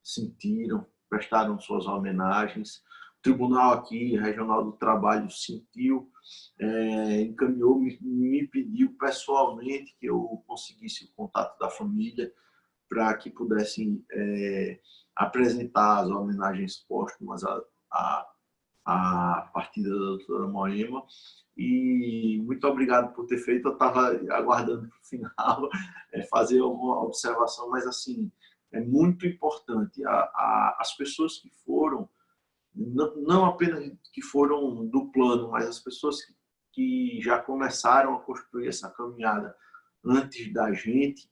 sentiram, prestaram suas homenagens. O Tribunal aqui, Regional do Trabalho, sentiu, encaminhou, me pediu pessoalmente que eu conseguisse o contato da família para que pudessem apresentar as homenagens póstumas à partida da doutora Moema. E muito obrigado por ter feito. Eu estava aguardando para o final fazer alguma observação, mas assim, é muito importante. As pessoas que foram, não apenas que foram do plano, mas as pessoas que já começaram a construir essa caminhada antes da gente,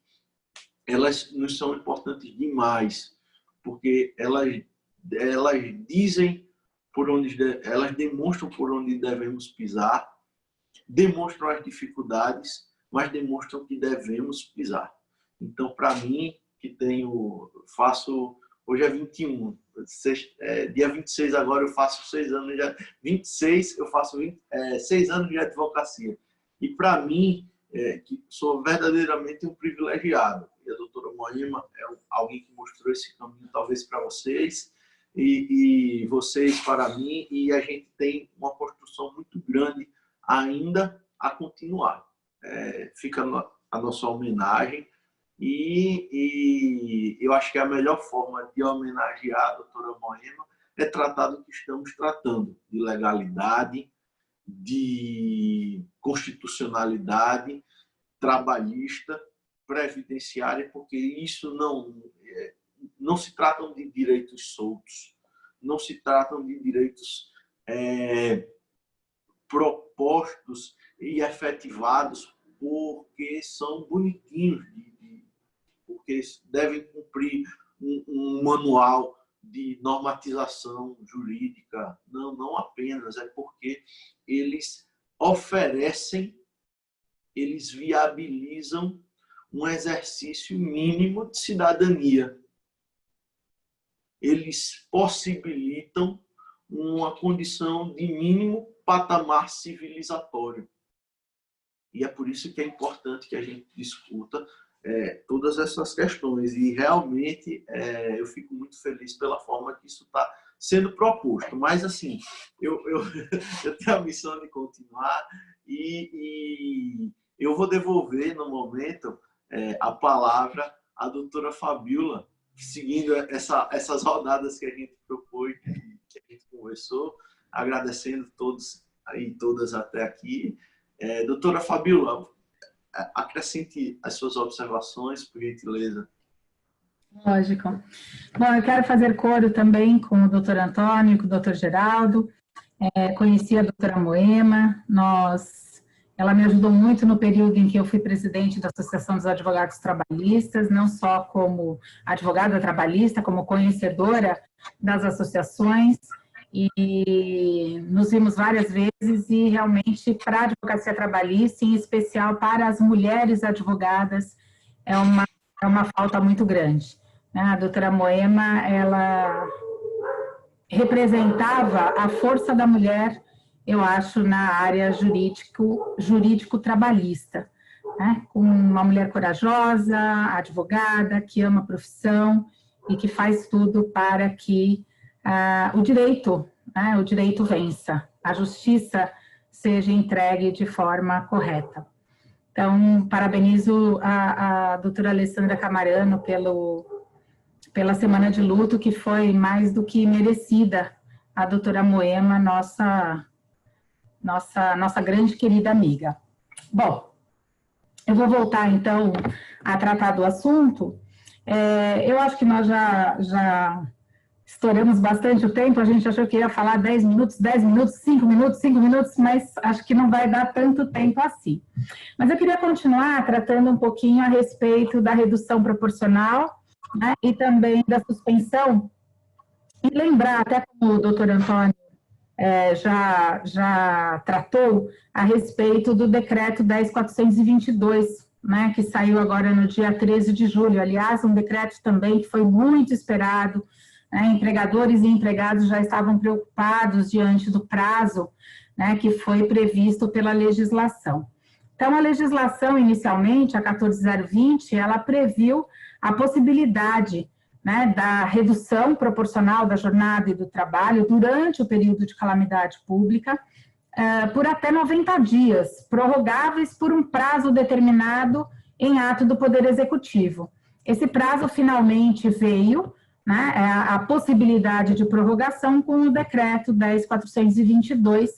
elas nos são importantes demais, porque elas dizem elas demonstram por onde devemos pisar, demonstram as dificuldades, mas demonstram que devemos pisar. Então, para mim, que hoje é 21, dia 26 agora eu faço 6 anos, 26 eu faço 6 anos de advocacia. E para mim, que sou verdadeiramente um privilegiado. E a doutora Moema é alguém que mostrou esse caminho, talvez para vocês, e vocês para mim, e a gente tem uma construção muito grande ainda a continuar. Fica a nossa homenagem, e eu acho que a melhor forma de homenagear a doutora Moema é tratar do que estamos tratando, de legalidade, de constitucionalidade trabalhista, previdenciária, porque isso não se tratam de direitos soltos, não se tratam de direitos propostos e efetivados porque são bonitinhos, porque devem cumprir um manual de normatização jurídica. Não apenas, é porque eles oferecem, eles viabilizam um exercício mínimo de cidadania. Eles possibilitam uma condição de mínimo patamar civilizatório. E é por isso que é importante que a gente discuta todas essas questões. E realmente eu fico muito feliz pela forma que isso está sendo proposto. Mas, assim, eu tenho a missão de continuar e eu vou devolver, no momento, a palavra à doutora Fabíola, seguindo essas rodadas que a gente propôs, que a gente conversou, agradecendo todos e todas até aqui. Doutora Fabíola, acrescente as suas observações, por gentileza. Lógico. Bom, eu quero fazer coro também com o doutor Antônio, com o doutor Geraldo. Conheci a doutora Moema, ela me ajudou muito no período em que eu fui presidente da Associação dos Advogados Trabalhistas, não só como advogada trabalhista, como conhecedora das associações, e nos vimos várias vezes, e realmente para a advocacia trabalhista, em especial para as mulheres advogadas, é uma falta muito grande. A doutora Moema, ela representava a força da mulher, eu acho, na área jurídico-trabalhista, né? Com uma mulher corajosa, advogada, que ama a profissão e que faz tudo para que o direito vença, a justiça seja entregue de forma correta. Então, parabenizo a doutora Alessandra Camarano pela semana de luto, que foi mais do que merecida. A doutora Moema, nossa grande querida amiga. Bom, eu vou voltar então a tratar do assunto. Eu acho que nós já estouramos bastante o tempo, a gente achou que ia falar 10 minutos, 10 minutos, 5 minutos, 5 minutos, mas acho que não vai dar tanto tempo assim. Mas eu queria continuar tratando um pouquinho a respeito da redução proporcional, né, e também da suspensão, e lembrar, até como o doutor Antônio já tratou, a respeito do decreto 10.422, né, que saiu agora no dia 13 de julho, aliás, um decreto também que foi muito esperado, né, empregadores e empregados já estavam preocupados diante do prazo, né, que foi previsto pela legislação. Então, a legislação, inicialmente, a 14.020, ela previu a possibilidade, né, da redução proporcional da jornada e do trabalho durante o período de calamidade pública, por até 90 dias, prorrogáveis por um prazo determinado em ato do Poder Executivo. Esse prazo finalmente veio, né, a possibilidade de prorrogação com o decreto 10.422,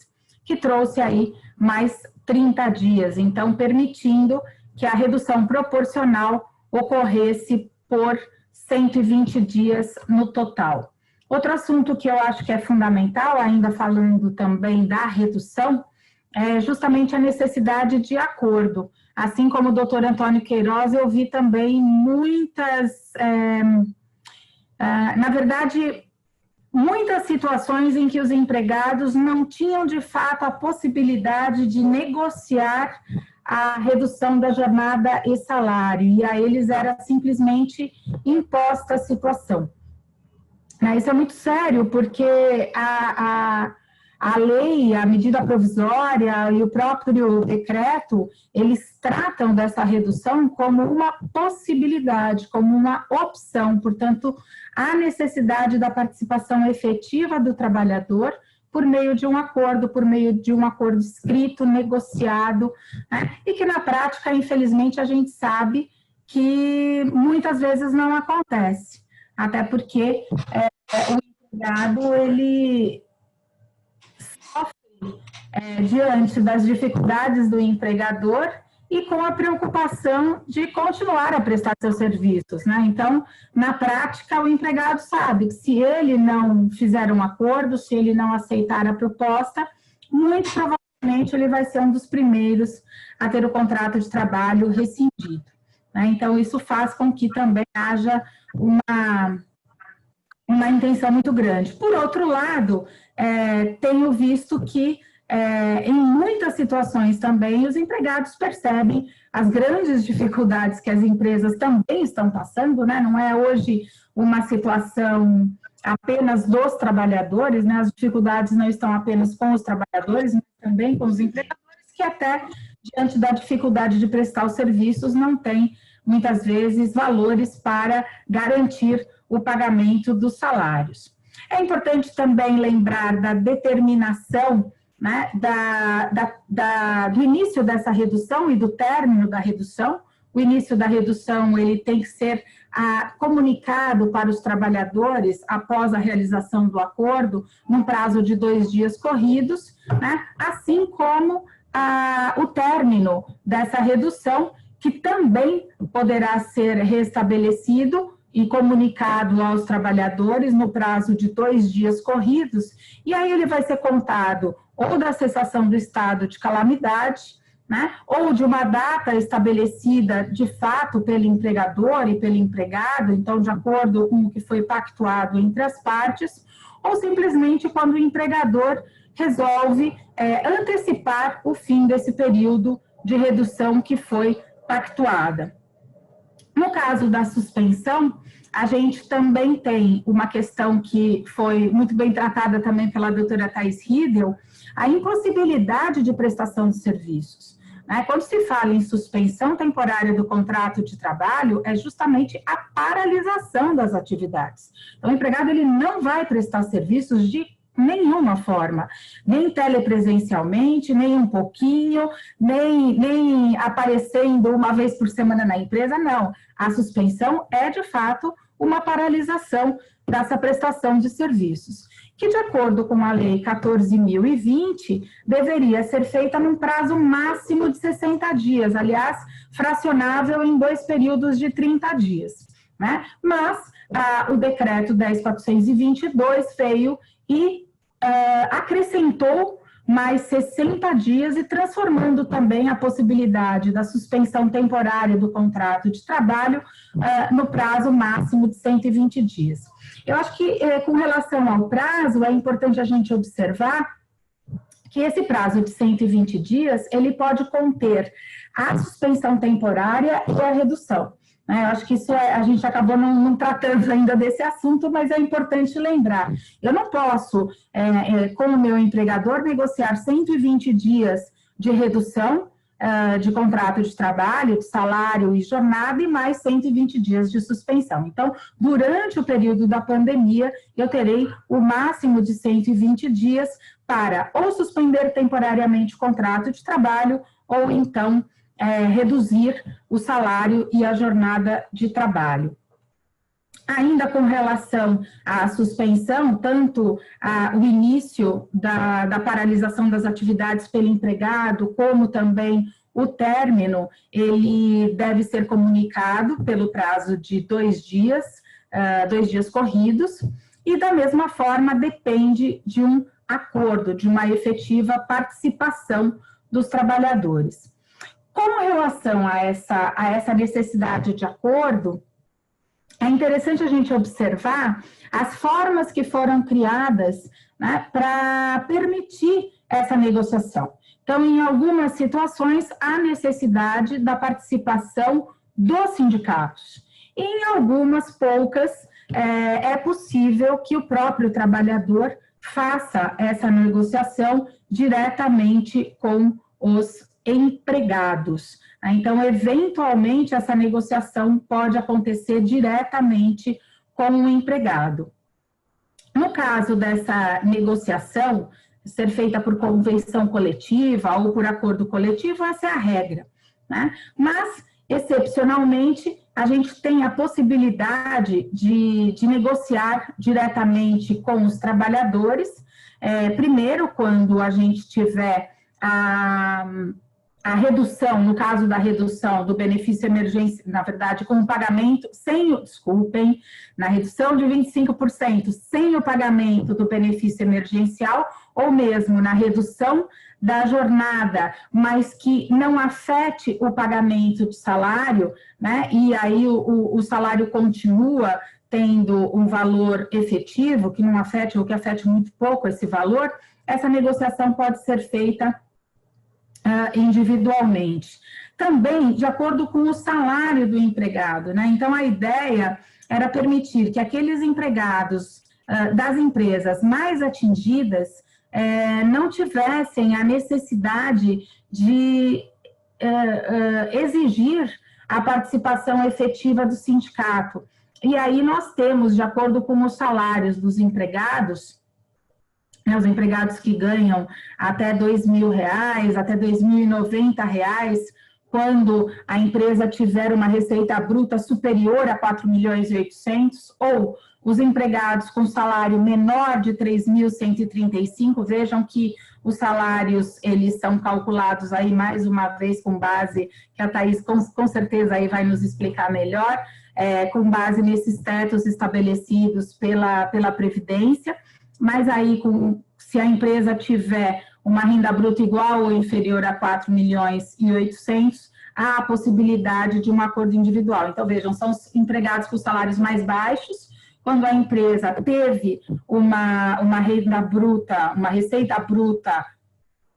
que trouxe aí mais 30 dias, então permitindo que a redução proporcional ocorresse por 120 dias no total. Outro assunto que eu acho que é fundamental, ainda falando também da redução, é justamente a necessidade de acordo. Assim como o doutor Antônio Queiroz, eu vi também muitas, na verdade, muitas situações em que os empregados não tinham, de fato, a possibilidade de negociar a redução da jornada e salário, e a eles era simplesmente imposta a situação. Isso é muito sério, porque a lei, a medida provisória e o próprio decreto, eles tratam dessa redução como uma possibilidade, como uma opção. Portanto, há necessidade da participação efetiva do trabalhador por meio de um acordo escrito, negociado, né? E que na prática, infelizmente, a gente sabe que muitas vezes não acontece, até porque o empregado, ele sofre diante das dificuldades do empregador e com a preocupação de continuar a prestar seus serviços, né? Então, na prática, o empregado sabe que se ele não fizer um acordo, se ele não aceitar a proposta, muito provavelmente ele vai ser um dos primeiros a ter o contrato de trabalho rescindido, né? Então, isso faz com que também haja uma intenção muito grande. Por outro lado, tenho visto que em muitas situações também, os empregados percebem as grandes dificuldades que as empresas também estão passando, né? Não é hoje uma situação apenas dos trabalhadores, né? As dificuldades não estão apenas com os trabalhadores, mas também com os empregadores, que até diante da dificuldade de prestar os serviços, não tem, muitas vezes, valores para garantir o pagamento dos salários. É importante também lembrar da determinação, né, do início dessa redução e do término da redução. O início da redução, ele tem que ser comunicado para os trabalhadores, após a realização do acordo, num prazo de 2 dias corridos, né? Assim como o término dessa redução, que também poderá ser restabelecido e comunicado aos trabalhadores no prazo de 2 dias corridos, e aí ele vai ser contado ou da cessação do estado de calamidade, né, ou de uma data estabelecida de fato pelo empregador e pelo empregado, então de acordo com o que foi pactuado entre as partes, ou simplesmente quando o empregador resolve antecipar o fim desse período de redução que foi pactuada. No caso da suspensão, a gente também tem uma questão que foi muito bem tratada também pela doutora Thais Riedel, a impossibilidade de prestação de serviços. Quando se fala em suspensão temporária do contrato de trabalho, é justamente a paralisação das atividades. Então, o empregado ele não vai prestar serviços de nenhuma forma, nem telepresencialmente, nem um pouquinho, nem aparecendo uma vez por semana na empresa, não. A suspensão é, de fato, uma paralisação dessa prestação de serviços, que, de acordo com a Lei 14.020, deveria ser feita num prazo máximo de 60 dias, aliás, fracionável em 2 períodos de 30 dias. Né? Mas o decreto 10.422 veio e acrescentou mais 60 dias e transformando também a possibilidade da suspensão temporária do contrato de trabalho no prazo máximo de 120 dias. Eu acho que, com relação ao prazo, é importante a gente observar que esse prazo de 120 dias, ele pode conter a suspensão temporária e a redução. Eu acho que isso a gente acabou não tratando ainda desse assunto, mas é importante lembrar. Eu não posso, com o meu empregador, negociar 120 dias de redução de contrato de trabalho, de salário e jornada, e mais 120 dias de suspensão. Então, durante o período da pandemia, eu terei o máximo de 120 dias para ou suspender temporariamente o contrato de trabalho, ou então reduzir o salário e a jornada de trabalho. Ainda com relação à suspensão, tanto o início da paralisação das atividades pelo empregado, como também o término, ele deve ser comunicado pelo prazo de 2 dias, 2 dias corridos, e da mesma forma depende de um acordo, de uma efetiva participação dos trabalhadores. Com relação a essa necessidade de acordo, é interessante a gente observar as formas que foram criadas, né, para permitir essa negociação. Então, em algumas situações, há necessidade da participação dos sindicatos. E em algumas poucas, é possível que o próprio trabalhador faça essa negociação diretamente com os empregados. Então, eventualmente, essa negociação pode acontecer diretamente com o empregado. No caso dessa negociação, ser feita por convenção coletiva ou por acordo coletivo, essa é a regra, né? Mas, excepcionalmente, a gente tem a possibilidade de negociar diretamente com os trabalhadores, primeiro, quando a gente tiver a redução, no caso da redução do benefício emergencial, na verdade, com o pagamento, na redução de 25%, sem o pagamento do benefício emergencial, ou mesmo na redução da jornada, mas que não afete o pagamento de salário, né? E aí o salário continua tendo um valor efetivo, que não afete, ou que afete muito pouco esse valor, essa negociação pode ser feita individualmente. Também, de acordo com o salário do empregado, né? Então, a ideia era permitir que aqueles empregados das empresas mais atingidas não tivessem a necessidade de exigir a participação efetiva do sindicato. E aí nós temos, de acordo com os salários dos empregados, os empregados que ganham até R$ 2.000, até R$ 2.090, quando a empresa tiver uma receita bruta superior a 4.800.000, ou os empregados com salário menor de 3.135, vejam que os salários, eles são calculados aí, mais uma vez, com base, que a Thaís com certeza aí vai nos explicar melhor, com base nesses tetos estabelecidos pela Previdência, mas aí, se a empresa tiver uma renda bruta igual ou inferior a 4.800.000, há a possibilidade de um acordo individual. Então, vejam, são os empregados com salários mais baixos, quando a empresa teve uma renda bruta, uma receita bruta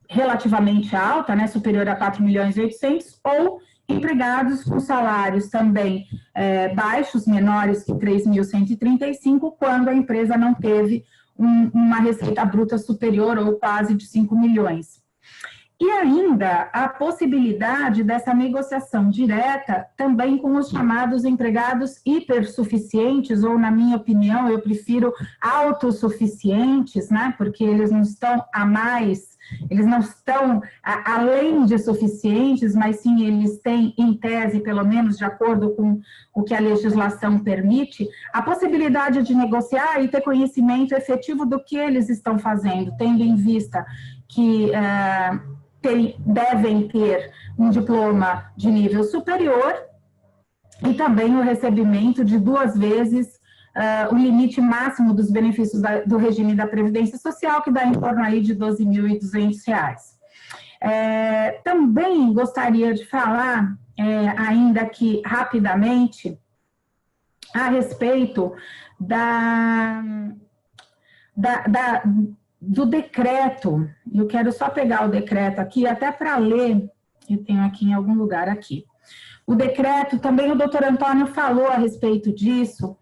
relativamente alta, né, superior a 4.800.000, ou empregados com salários também baixos, menores que 3.135, quando a empresa não teve uma receita bruta superior ou quase de 5 milhões. E ainda a possibilidade dessa negociação direta também com os chamados empregados hipersuficientes, ou, na minha opinião, eu prefiro autossuficientes, né? Porque eles não estão a mais, eles não estão além de suficientes, mas sim eles têm, em tese, pelo menos de acordo com o que a legislação permite, a possibilidade de negociar e ter conhecimento efetivo do que eles estão fazendo, tendo em vista que devem ter um diploma de nível superior e também o recebimento de 2 vezes o limite máximo dos benefícios do regime da Previdência Social, que dá em torno aí de R$ 12.200. Também gostaria de falar, ainda aqui rapidamente, a respeito do decreto. Eu quero só pegar o decreto aqui, até para ler, eu tenho aqui em algum lugar aqui. O decreto, também o doutor Antônio falou a respeito disso,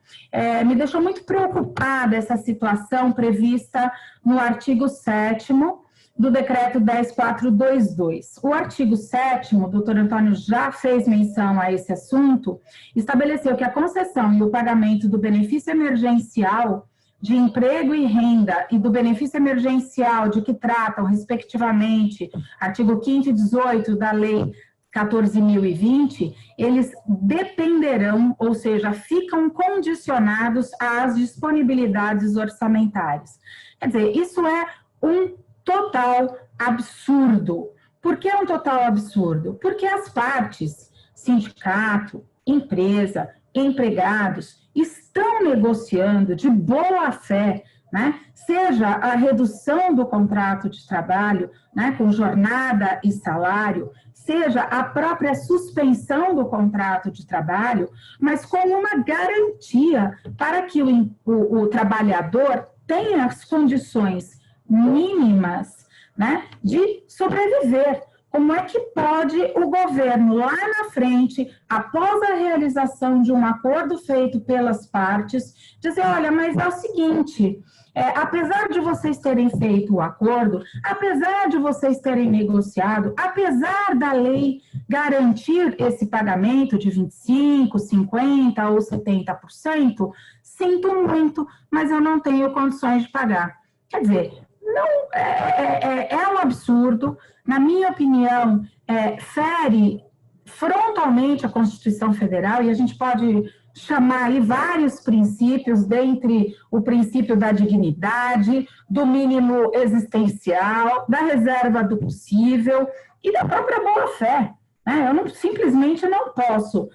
me deixou muito preocupada essa situação prevista no artigo 7º do decreto 10.422. O artigo 7º, o doutor Antônio já fez menção a esse assunto, estabeleceu que a concessão e o pagamento do benefício emergencial de emprego e renda e do benefício emergencial de que tratam, respectivamente, artigo 5º e 18 da Lei 14.020, eles dependerão, ou seja, ficam condicionados às disponibilidades orçamentárias. Quer dizer, isso é um total absurdo. Por que é um total absurdo? Porque as partes, sindicato, empresa, empregados, estão negociando de boa fé, né, seja a redução do contrato de trabalho, né, com jornada e salário, seja a própria suspensão do contrato de trabalho, mas com uma garantia para que o trabalhador tenha as condições mínimas, né, de sobreviver. Como é que pode o governo, lá na frente, após a realização de um acordo feito pelas partes, dizer, olha, mas é o seguinte, apesar de vocês terem feito o acordo, apesar de vocês terem negociado, apesar da lei garantir esse pagamento de 25%, 50% ou 70%, sinto muito, mas eu não tenho condições de pagar. Quer dizer, não, é um absurdo, na minha opinião, fere frontalmente a Constituição Federal, e a gente pode chamar aí vários princípios, dentre o princípio da dignidade, do mínimo existencial, da reserva do possível e da própria boa-fé. Eu simplesmente não posso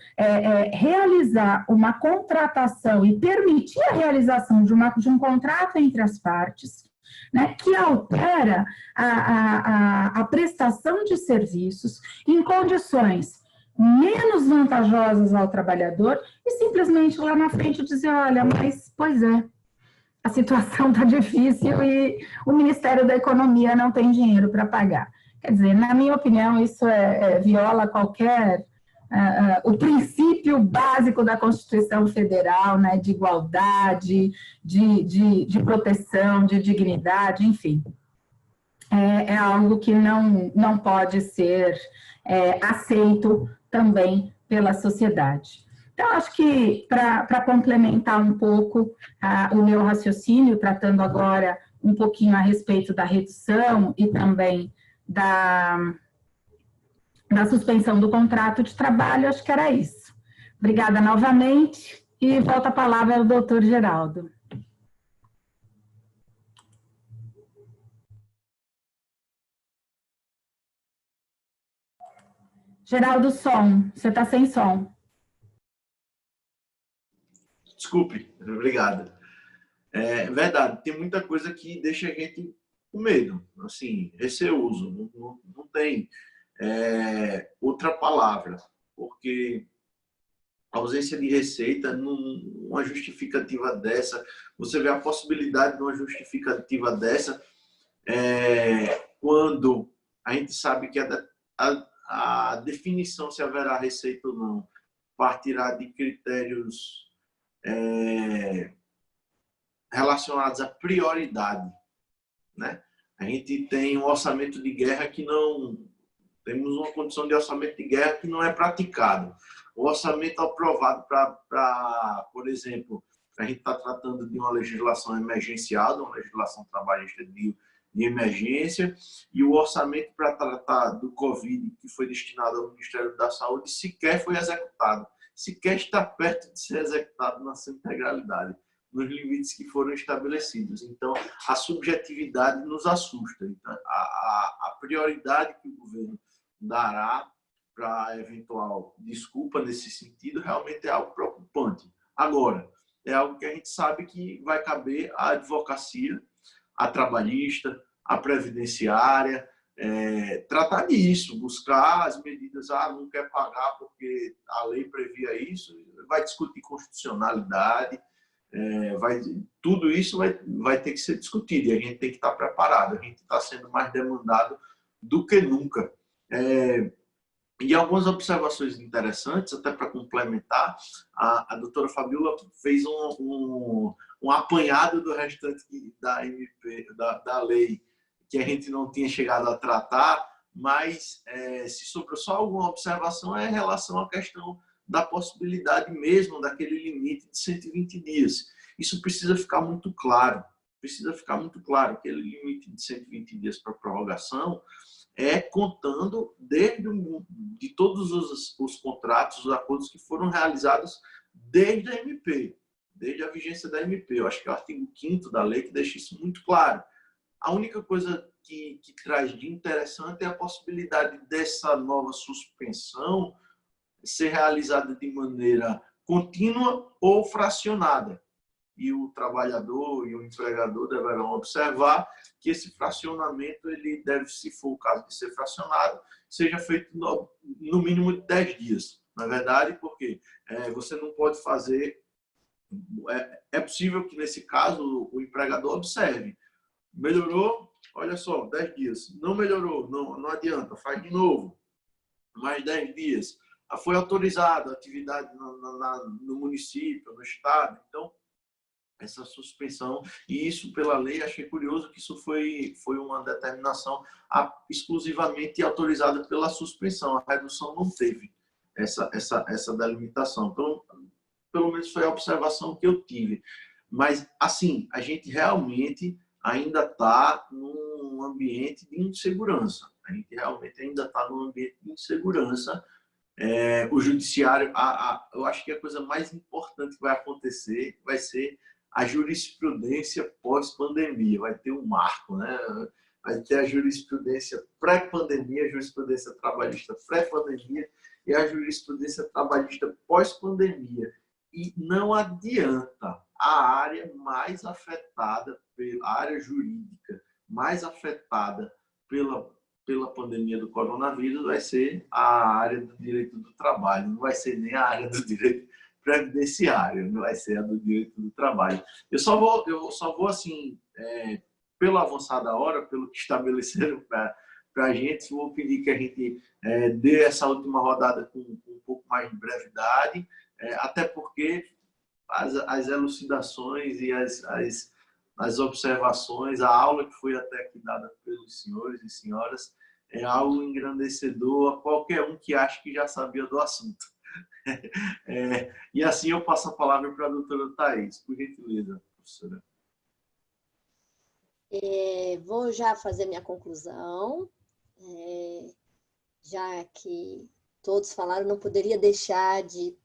realizar uma contratação e permitir a realização de um contrato entre as partes, né, que altera a prestação de serviços em condições menos vantajosas ao trabalhador e simplesmente lá na frente dizer, olha, mas, pois é, a situação está difícil e o Ministério da Economia não tem dinheiro para pagar. Quer dizer, na minha opinião, isso viola qualquer... o princípio básico da Constituição Federal, né, de igualdade, de proteção, de dignidade, enfim. É algo que não pode ser aceito também pela sociedade. Então, acho que, para complementar um pouco o meu raciocínio, tratando agora um pouquinho a respeito da redução e também da suspensão do contrato de trabalho, acho que era isso. Obrigada novamente e volta a palavra ao doutor Geraldo. Geraldo, som. Você está sem som. Desculpe, obrigado. É verdade, tem muita coisa que deixa a gente com medo, assim, receoso, não tem outra palavra, porque a ausência de receita, uma justificativa dessa, você vê a possibilidade de uma justificativa dessa quando a gente sabe que a definição se haverá receita ou não partirá de critérios relacionados à prioridade, né? A gente tem um orçamento de guerra que não... Temos uma condição de orçamento de guerra que não é praticado. O orçamento aprovado para, por exemplo, a gente está tratando de uma legislação emergencial, uma legislação trabalhista de emergência, e o orçamento para tratar do Covid, que foi destinado ao Ministério da Saúde, sequer foi executado. Sequer está perto de ser executado na sua integralidade, nos limites que foram estabelecidos. Então, a subjetividade nos assusta. Então, a prioridade que o governo dará para eventual desculpa nesse sentido realmente é algo preocupante. Agora, é algo que a gente sabe que vai caber à advocacia, à trabalhista, à previdenciária, tratar disso, buscar as medidas, não quer pagar porque a lei previa isso, vai discutir constitucionalidade, tudo isso vai ter que ser discutido e a gente tem que estar preparado, a gente está sendo mais demandado do que nunca. E algumas observações interessantes, até para complementar, a doutora Fabiola fez um apanhado do restante da MP, da lei, que a gente não tinha chegado a tratar, mas se sobrou só alguma observação é em relação à questão da possibilidade mesmo daquele limite de 120 dias. Isso precisa ficar muito claro. Precisa ficar muito claro. Aquele limite de 120 dias para prorrogação contando de todos os contratos, os acordos que foram realizados desde a MP, desde a vigência da MP. Eu acho que é o artigo 5º da lei que deixa isso muito claro. A única coisa que traz de interessante é a possibilidade dessa nova suspensão ser realizada de maneira contínua ou fracionada. E o trabalhador e o empregador deverão observar que esse fracionamento, ele deve, se for o caso de ser fracionado, seja feito no mínimo de 10 dias. Na verdade, porque você não pode fazer... É possível que, nesse caso, o empregador observe. Melhorou? Olha só, 10 dias. Não melhorou? Não adianta, faz de novo. Mais 10 dias. Foi autorizada a atividade no município, no estado. Então, essa suspensão, e isso pela lei, achei curioso que isso foi uma determinação exclusivamente autorizada pela suspensão, a redução não teve essa delimitação. Então, pelo menos foi a observação que eu tive. Mas, assim, a gente realmente ainda está num ambiente de insegurança. A gente realmente ainda está num ambiente de insegurança. O judiciário, eu acho que a coisa mais importante que vai acontecer vai ser a jurisprudência pós-pandemia. Vai ter um marco, né? Vai ter a jurisprudência pré-pandemia, a jurisprudência trabalhista pré-pandemia e a jurisprudência trabalhista pós-pandemia. E não adianta, a área mais afetada, a área jurídica mais afetada pela pandemia do coronavírus vai ser a área do direito do trabalho, não vai ser nem a área do direito previdenciário, não vai ser a do direito do trabalho. Eu só vou assim, pela avançada hora, pelo que estabeleceram para a gente, vou pedir que a gente dê essa última rodada com um pouco mais de brevidade, até porque as elucidações e as observações, a aula que foi até aqui dada pelos senhores e senhoras, é algo engrandecedor a qualquer um que acha que já sabia do assunto. E assim eu passo a palavra para a doutora Thaís, por gentileza, professora. Vou já fazer minha conclusão. já que todos falaram, não poderia deixar de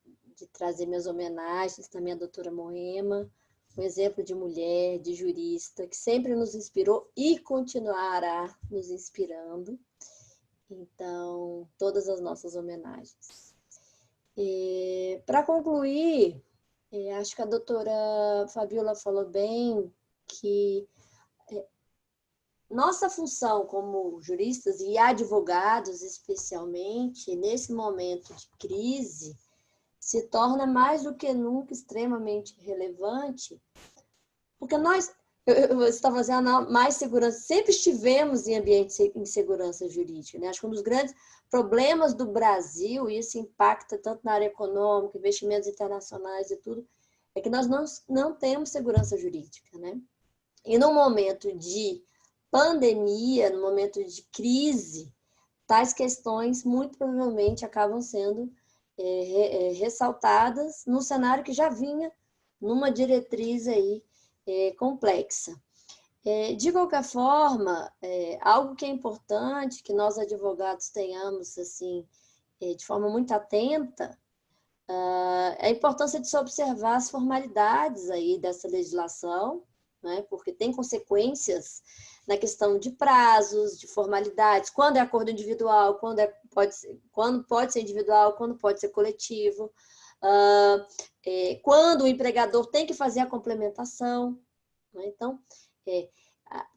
trazer minhas homenagens também à doutora Moema, um exemplo de mulher, de jurista, que sempre nos inspirou e continuará nos inspirando. Então, todas as nossas homenagens. Para concluir, acho que a doutora Fabiola falou bem que nossa função como juristas e advogados, especialmente, nesse momento de crise, se torna mais do que nunca extremamente relevante, porque nós, eu estava dizendo, mais segurança, sempre estivemos em ambiente de insegurança jurídica, né? Acho que um dos grandes problemas do Brasil, e isso impacta tanto na área econômica, investimentos internacionais e tudo, é que nós não temos segurança jurídica, né? E no momento de pandemia, no momento de crise, tais questões muito provavelmente acabam sendo ressaltadas num cenário que já vinha numa diretriz aí complexa. De qualquer forma, algo que é importante que nós advogados tenhamos assim de forma muito atenta é a importância de se observar as formalidades aí dessa legislação, né? Porque tem consequências na questão de prazos, de formalidades, quando é acordo individual, quando pode ser individual, quando pode ser coletivo, quando o empregador tem que fazer a complementação, né? Então,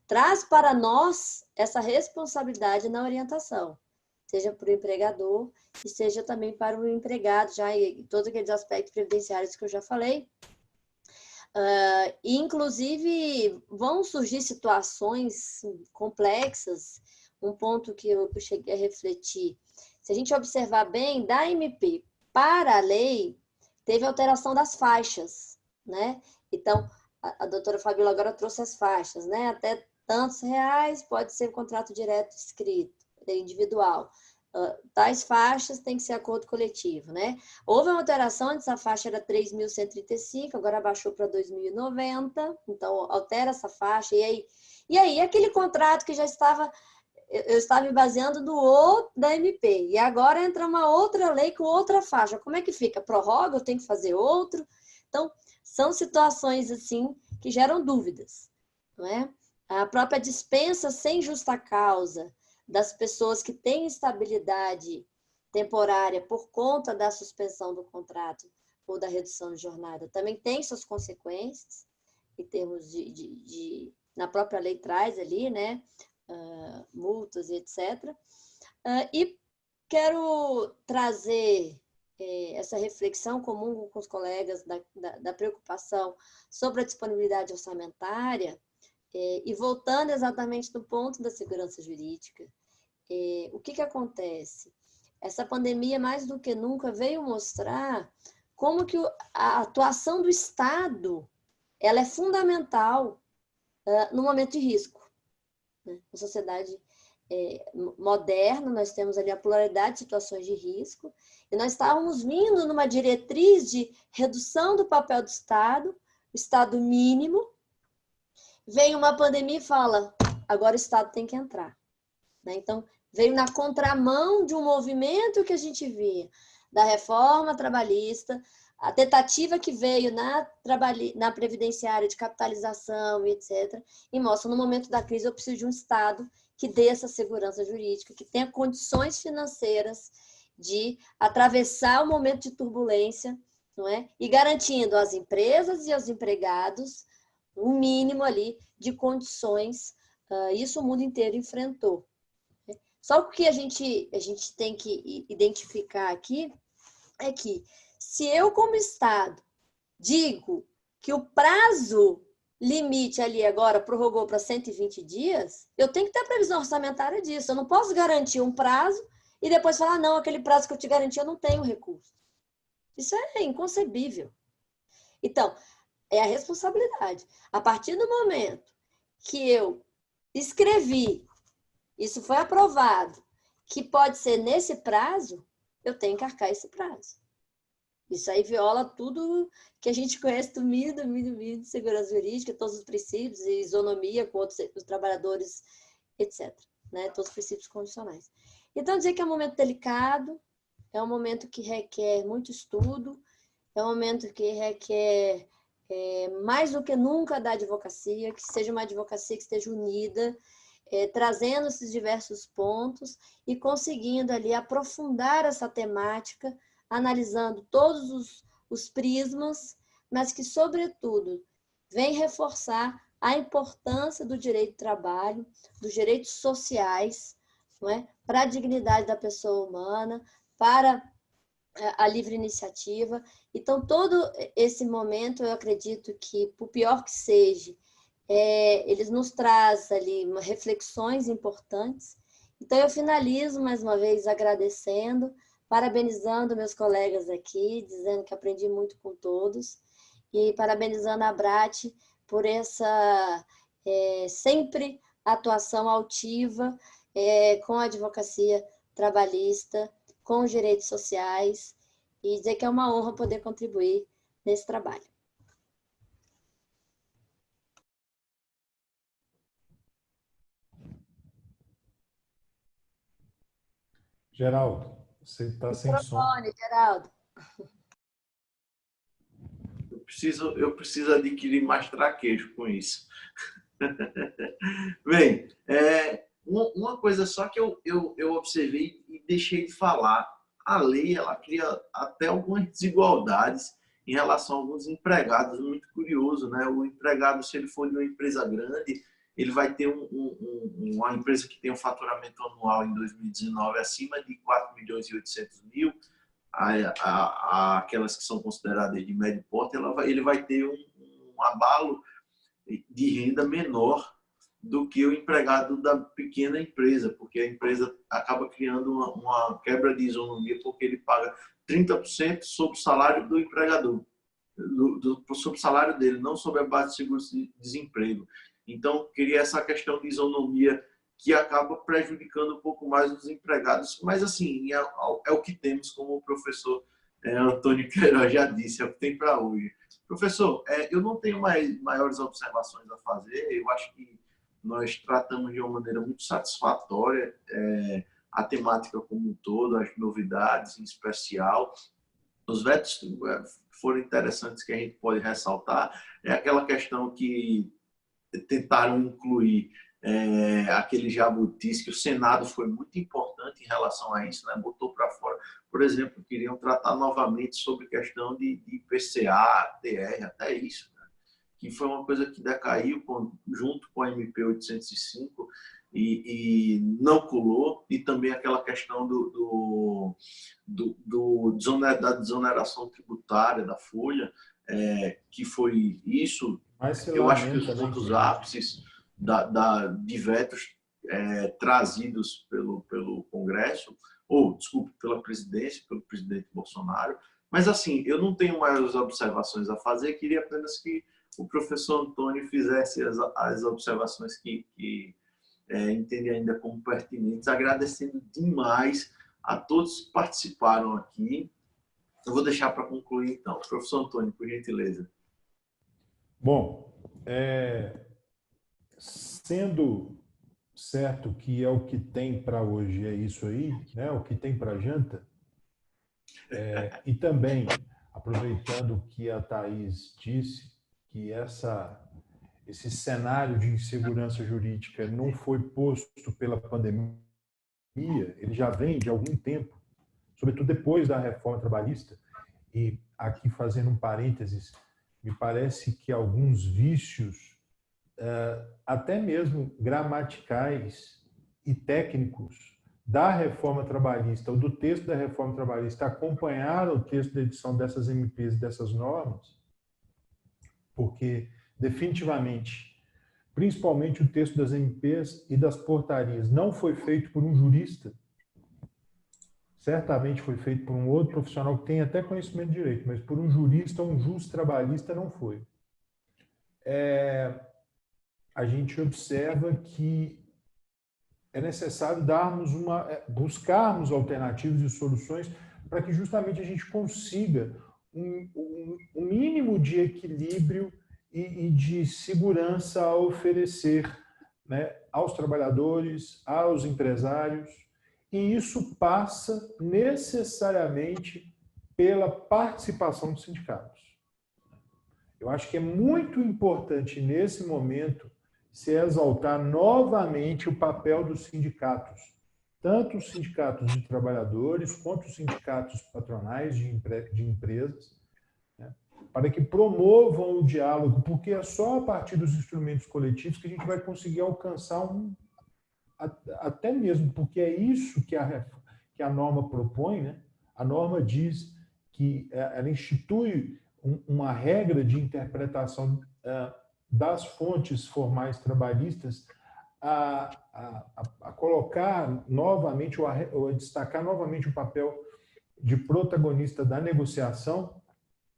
traz para nós essa responsabilidade na orientação, seja para o empregador e seja também para o empregado, já em todos aqueles aspectos previdenciários que eu já falei. Inclusive, vão surgir situações complexas, um ponto que eu cheguei a refletir. Se a gente observar bem, da MP para a lei, teve alteração das faixas, né? Então, a doutora Fabiola agora trouxe as faixas, né? Até tantos reais pode ser contrato direto escrito, individual. Tais faixas tem que ser acordo coletivo, né? Houve uma alteração, antes a faixa era 3.135, agora baixou para 2.090, então altera essa faixa, e aí aquele contrato que já estava, eu estava me baseando da MP, e agora entra uma outra lei com outra faixa, como é que fica? Prorroga, eu tenho que fazer outro? Então, são situações assim que geram dúvidas, não é? A própria dispensa sem justa causa das pessoas que têm estabilidade temporária por conta da suspensão do contrato ou da redução de jornada, também tem suas consequências, em termos na própria lei traz ali, né, multas e etc. E quero trazer essa reflexão comum com os colegas da preocupação sobre a disponibilidade orçamentária, e voltando exatamente no ponto da segurança jurídica, o que acontece? Essa pandemia, mais do que nunca, veio mostrar como que a atuação do Estado ela é fundamental no momento de risco, né? Na sociedade moderna, nós temos ali a pluralidade de situações de risco, e nós estávamos vindo numa diretriz de redução do papel do Estado, o Estado mínimo. Vem uma pandemia e fala, agora o Estado tem que entrar, né? Então, veio na contramão de um movimento que a gente via da reforma trabalhista, a tentativa que veio na previdenciária de capitalização, etc. E mostra, no momento da crise, eu preciso de um Estado que dê essa segurança jurídica, que tenha condições financeiras de atravessar o momento de turbulência, não é? E garantindo às empresas e aos empregados um mínimo ali de condições. Isso o mundo inteiro enfrentou. Só o que a gente tem que identificar aqui é que, se eu, como Estado, digo que o prazo limite ali agora prorrogou para 120 dias, eu tenho que ter a previsão orçamentária disso. Eu não posso garantir um prazo e depois falar, não, aquele prazo que eu te garanti, eu não tenho recurso. Isso é inconcebível. Então, é a responsabilidade. A partir do momento que eu escrevi, isso foi aprovado, que pode ser nesse prazo, eu tenho que arcar esse prazo. Isso aí viola tudo que a gente conhece do mínimo de segurança jurídica, todos os princípios, e isonomia com os trabalhadores, etc. Né? Todos os princípios condicionais. Então, dizer que é um momento delicado, é um momento que requer muito estudo, é um momento que requer mais do que nunca da advocacia, que seja uma advocacia que esteja unida, trazendo esses diversos pontos e conseguindo ali aprofundar essa temática, analisando todos os prismas, mas que, sobretudo, vem reforçar a importância do direito do trabalho, dos direitos sociais, não é? Para a dignidade da pessoa humana, para a livre iniciativa. Então, todo esse momento, eu acredito que, por pior que seja, eles nos trazem ali reflexões importantes. Então, eu finalizo mais uma vez agradecendo, parabenizando meus colegas aqui, dizendo que aprendi muito com todos, e parabenizando a Abrat por essa sempre atuação altiva com a advocacia trabalhista, com os direitos sociais, e dizer que é uma honra poder contribuir nesse trabalho. Geraldo, você está sem som. Geraldo. Eu preciso adquirir mais traquejo com isso. Bem, uma coisa só que eu observei e deixei de falar. A lei ela cria até algumas desigualdades em relação a alguns empregados. Muito curioso, né? O empregado, se ele for de uma empresa grande, ele vai ter uma empresa que tem um faturamento anual em 2019 acima de 4.800.000. Aquelas que são consideradas de médio porte, ele vai ter um abalo de renda menor do que o empregado da pequena empresa, porque a empresa acaba criando uma quebra de isonomia, porque ele paga 30% sobre o salário do empregador, sobre o salário dele, não sobre a base de seguro-desemprego. Então, queria essa questão de isonomia que acaba prejudicando um pouco mais os empregados. Mas, assim, é o que temos, como o professor Antônio Queiroz já disse, é o que tem para hoje. Professor, eu não tenho maiores observações a fazer. Eu acho que nós tratamos de uma maneira muito satisfatória a temática como um todo, as novidades em especial. Os vetos foram interessantes que a gente pode ressaltar. É aquela questão que tentaram incluir aquele jabutis, que o Senado foi muito importante em relação a isso, né? Botou para fora. Por exemplo, queriam tratar novamente sobre questão de IPCA, TR, até isso, né? Que foi uma coisa que decaiu junto com a MP 805 e não colou, e também aquela questão da desoneração tributária da folha, que foi isso. Eu acho que um dos ápices de vetos trazidos pelo Congresso, desculpe, pela presidência, pelo presidente Bolsonaro. Mas, assim, eu não tenho mais observações a fazer, queria apenas que o professor Antônio fizesse as observações que entende ainda como pertinentes, agradecendo demais a todos que participaram aqui. Eu vou deixar para concluir, então. Professor Antônio, por gentileza. Bom, sendo certo que é o que tem para hoje, é isso aí, né? O que tem para janta, e também, aproveitando o que a Thaís disse, que esse cenário de insegurança jurídica não foi posto pela pandemia, ele já vem de algum tempo, sobretudo depois da reforma trabalhista, e aqui fazendo um parênteses, me parece que alguns vícios, até mesmo gramaticais e técnicos da reforma trabalhista, ou do texto da reforma trabalhista, acompanharam o texto da edição dessas MPs, dessas normas, porque definitivamente, principalmente o texto das MPs e das portarias, não foi feito por um jurista, certamente foi feito por um outro profissional que tem até conhecimento de direito, mas por um jurista ou um juiz trabalhista não foi. A gente observa que é necessário buscarmos alternativas e soluções para que justamente a gente consiga um mínimo de equilíbrio e de segurança a oferecer, né, aos trabalhadores, aos empresários e isso passa necessariamente pela participação dos sindicatos. Eu acho que é muito importante, nesse momento, se exaltar novamente o papel dos sindicatos, tanto os sindicatos de trabalhadores quanto os sindicatos patronais de empresas, né, para que promovam o diálogo, porque é só a partir dos instrumentos coletivos que a gente vai conseguir alcançar até mesmo, porque é isso que a norma propõe, né? A norma diz que ela institui uma regra de interpretação das fontes formais trabalhistas a colocar novamente, ou a destacar novamente o papel de protagonista da negociação.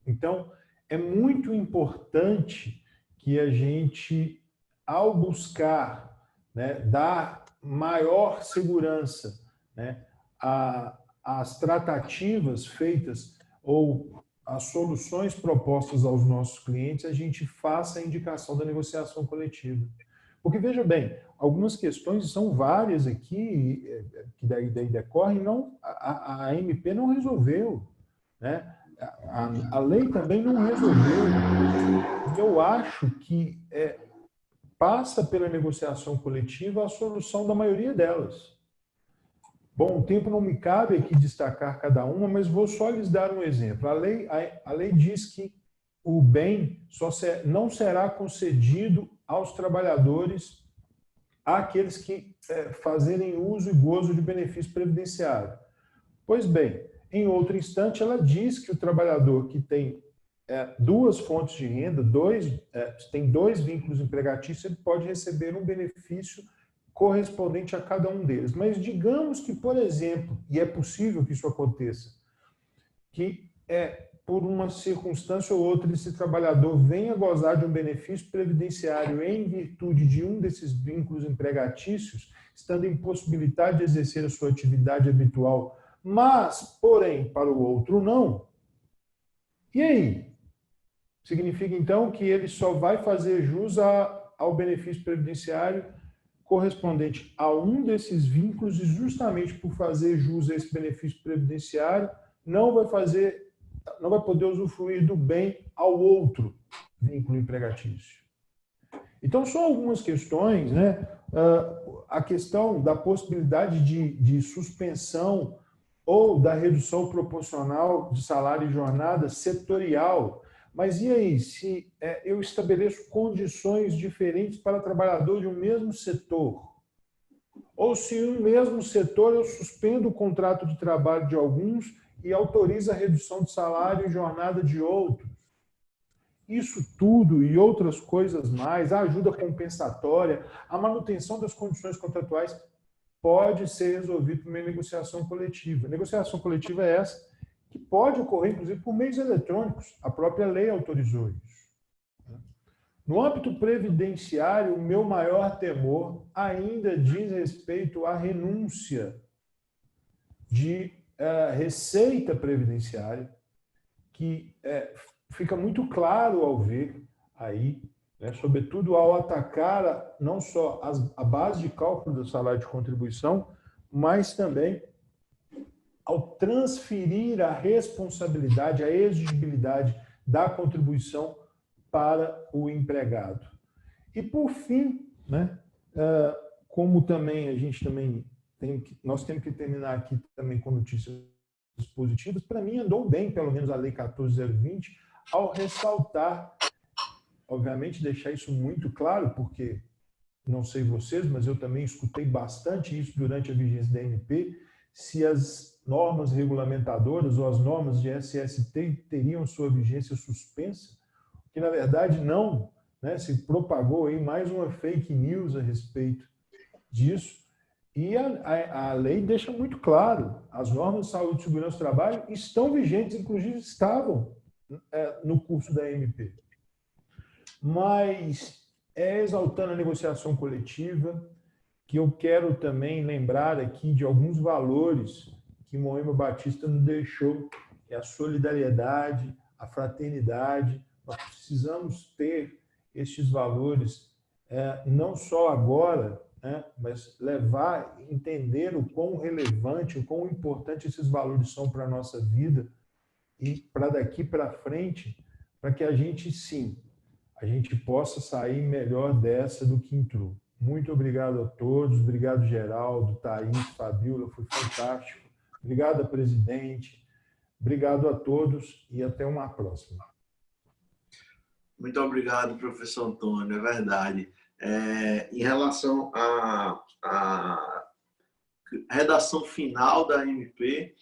Então, é muito importante que a gente, ao buscar, né, dar maior segurança, né, às tratativas feitas ou as soluções propostas aos nossos clientes, a gente faça a indicação da negociação coletiva. Porque, veja bem, algumas questões, são várias aqui, que daí decorrem, a MP não resolveu, né? A lei também não resolveu. Eu acho que passa pela negociação coletiva a solução da maioria delas. Bom, o tempo não me cabe aqui destacar cada uma, mas vou só lhes dar um exemplo. A lei diz que o bem não será concedido aos trabalhadores, àqueles que fazerem uso e gozo de benefício previdenciário. Pois bem, em outro instante, ela diz que o trabalhador que tem duas fontes de renda, tem dois vínculos empregatícios, ele pode receber um benefício correspondente a cada um deles. Mas digamos que, por exemplo, e é possível que isso aconteça, que por uma circunstância ou outra esse trabalhador venha gozar de um benefício previdenciário em virtude de um desses vínculos empregatícios, estando impossibilitado de exercer a sua atividade habitual, mas, porém, para o outro não. E aí? Significa, então, que ele só vai fazer jus ao benefício previdenciário correspondente a um desses vínculos e, justamente por fazer jus a esse benefício previdenciário, não vai poder usufruir do bem ao outro vínculo empregatício. Então, são algumas questões, né? A questão da possibilidade de suspensão ou da redução proporcional de salário e jornada setorial. Mas e aí, se eu estabeleço condições diferentes para trabalhador de um mesmo setor? Ou se no mesmo setor eu suspendo o contrato de trabalho de alguns e autorizo a redução de salário e jornada de outros? Isso tudo e outras coisas mais, a ajuda compensatória, a manutenção das condições contratuais, pode ser resolvido por uma negociação coletiva. A negociação coletiva é essa, que pode ocorrer, inclusive, por meios eletrônicos. A própria lei autorizou isso. No âmbito previdenciário, o meu maior temor ainda diz respeito à renúncia de receita previdenciária, que fica muito claro ao ver aí, né, sobretudo ao atacar não só a base de cálculo do salário de contribuição, mas também ao transferir a responsabilidade, a exigibilidade da contribuição para o empregado. E, por fim, né, como também nós temos que terminar aqui também com notícias positivas, para mim andou bem, pelo menos a Lei 14.020, ao ressaltar, obviamente deixar isso muito claro, porque não sei vocês, mas eu também escutei bastante isso durante a vigência da MP, se as normas regulamentadoras ou as normas de SST teriam sua vigência suspensa, que na verdade não, né? Se propagou aí mais uma fake news a respeito disso, e a lei deixa muito claro, as normas de saúde e segurança do trabalho estão vigentes, inclusive estavam no curso da MP. Mas exaltando a negociação coletiva, que eu quero também lembrar aqui de alguns valores que Moema Batista nos deixou, que é a solidariedade, a fraternidade. Nós precisamos ter estes valores, não só agora, né? Mas levar, entender o quão relevante, o quão importante esses valores são para a nossa vida e para daqui para frente, para que a gente, sim, a gente possa sair melhor dessa do que entrou. Muito obrigado a todos, obrigado Geraldo, Thaís, Fabíola, foi fantástico. Obrigado, presidente. Obrigado a todos e até uma próxima. Muito obrigado, professor Antônio, é verdade. Em relação à redação final da MP,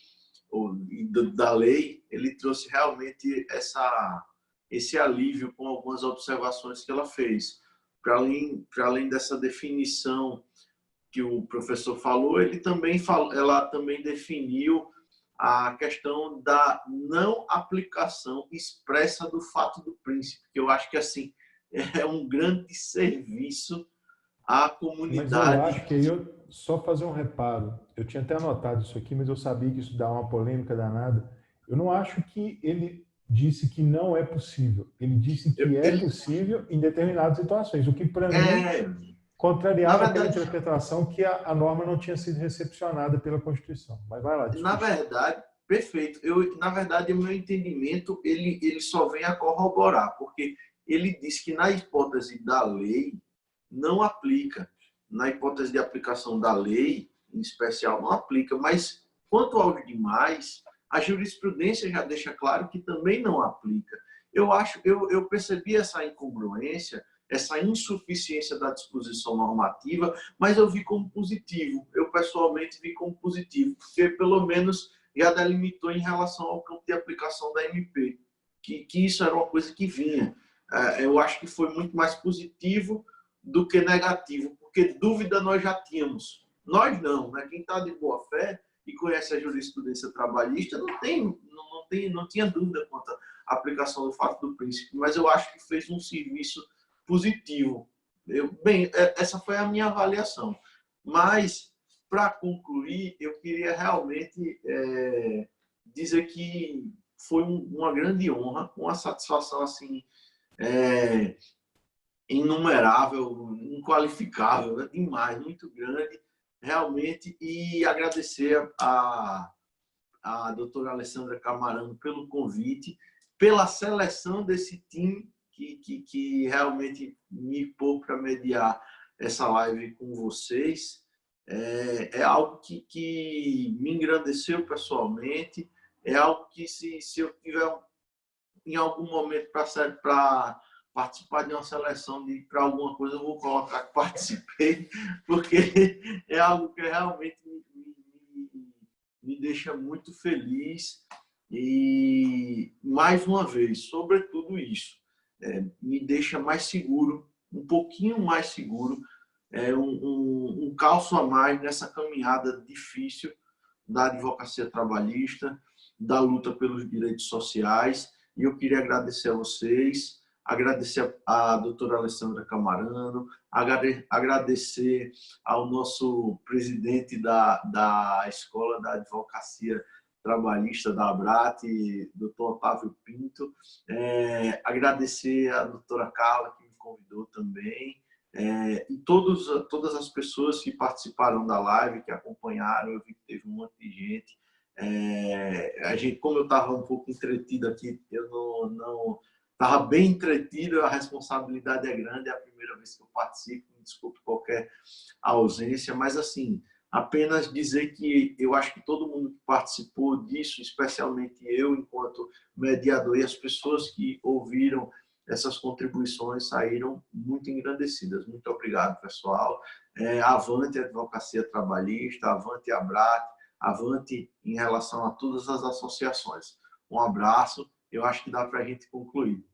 da lei, ele trouxe realmente esse alívio com algumas observações que ela fez. Para além dessa definição que o professor falou, ela também definiu a questão da não aplicação expressa do fato do príncipe, que eu acho que assim é um grande serviço à comunidade. Mas eu acho que eu só fazer um reparo. Eu tinha até anotado isso aqui, mas eu sabia que isso dá uma polêmica danada. Eu não acho que ele disse que não é possível. Ele disse que é possível em determinadas situações, o que para mim contrariava aquela interpretação que a norma não tinha sido recepcionada pela Constituição. Mas vai lá, discute. Na verdade, perfeito. Na verdade, o meu entendimento ele só vem a corroborar, porque ele diz que na hipótese da lei não aplica. Na hipótese de aplicação da lei, em especial, não aplica. Mas, quanto aos demais, a jurisprudência já deixa claro que também não aplica. Eu percebi essa incongruência, essa insuficiência da disposição normativa, mas eu vi como positivo. Eu, pessoalmente, vi como positivo, porque, pelo menos, já delimitou em relação ao campo de aplicação da MP, que isso era uma coisa que vinha. Eu acho que foi muito mais positivo do que negativo, porque dúvida nós já tínhamos. Nós não, né? Quem está de boa fé e conhece a jurisprudência trabalhista não tinha dúvida quanto à aplicação do fato do príncipe, mas eu acho que fez um serviço positivo. Essa foi a minha avaliação. Mas, para concluir, eu queria realmente dizer que foi uma grande honra, uma satisfação assim, inumerável, inqualificável, né? Demais, muito grande, realmente, e agradecer a doutora Alessandra Camarano pelo convite, pela seleção desse time que realmente me pôs para mediar essa live com vocês. É algo que me engrandeceu pessoalmente, é algo que se eu tiver em algum momento para participar de uma seleção para alguma coisa, eu vou colocar que participei, porque é algo que realmente me deixa muito feliz. E, mais uma vez, sobre tudo isso, me deixa mais seguro, um pouquinho mais seguro, um calço a mais nessa caminhada difícil da advocacia trabalhista, da luta pelos direitos sociais. E eu queria agradecer a vocês, agradecer à doutora Alessandra Camarano, agradecer ao nosso presidente da Escola da Advocacia Trabalhista da ABRAT, doutor Otávio Pinto, agradecer à doutora Carla, que me convidou também, e todas as pessoas que participaram da live, que acompanharam. Eu vi que teve um monte de gente. A gente, como eu estava um pouco entretido aqui, eu não estava bem entretido, a responsabilidade é grande, é a primeira vez que eu participo, me desculpe qualquer ausência, mas assim, apenas dizer que eu acho que todo mundo que participou disso, especialmente eu, enquanto mediador, e as pessoas que ouviram essas contribuições, saíram muito engrandecidas. Muito obrigado, pessoal. Avante a advocacia trabalhista, avante a ABRAT, avante em relação a todas as associações. Um abraço, eu acho que dá para a gente concluir.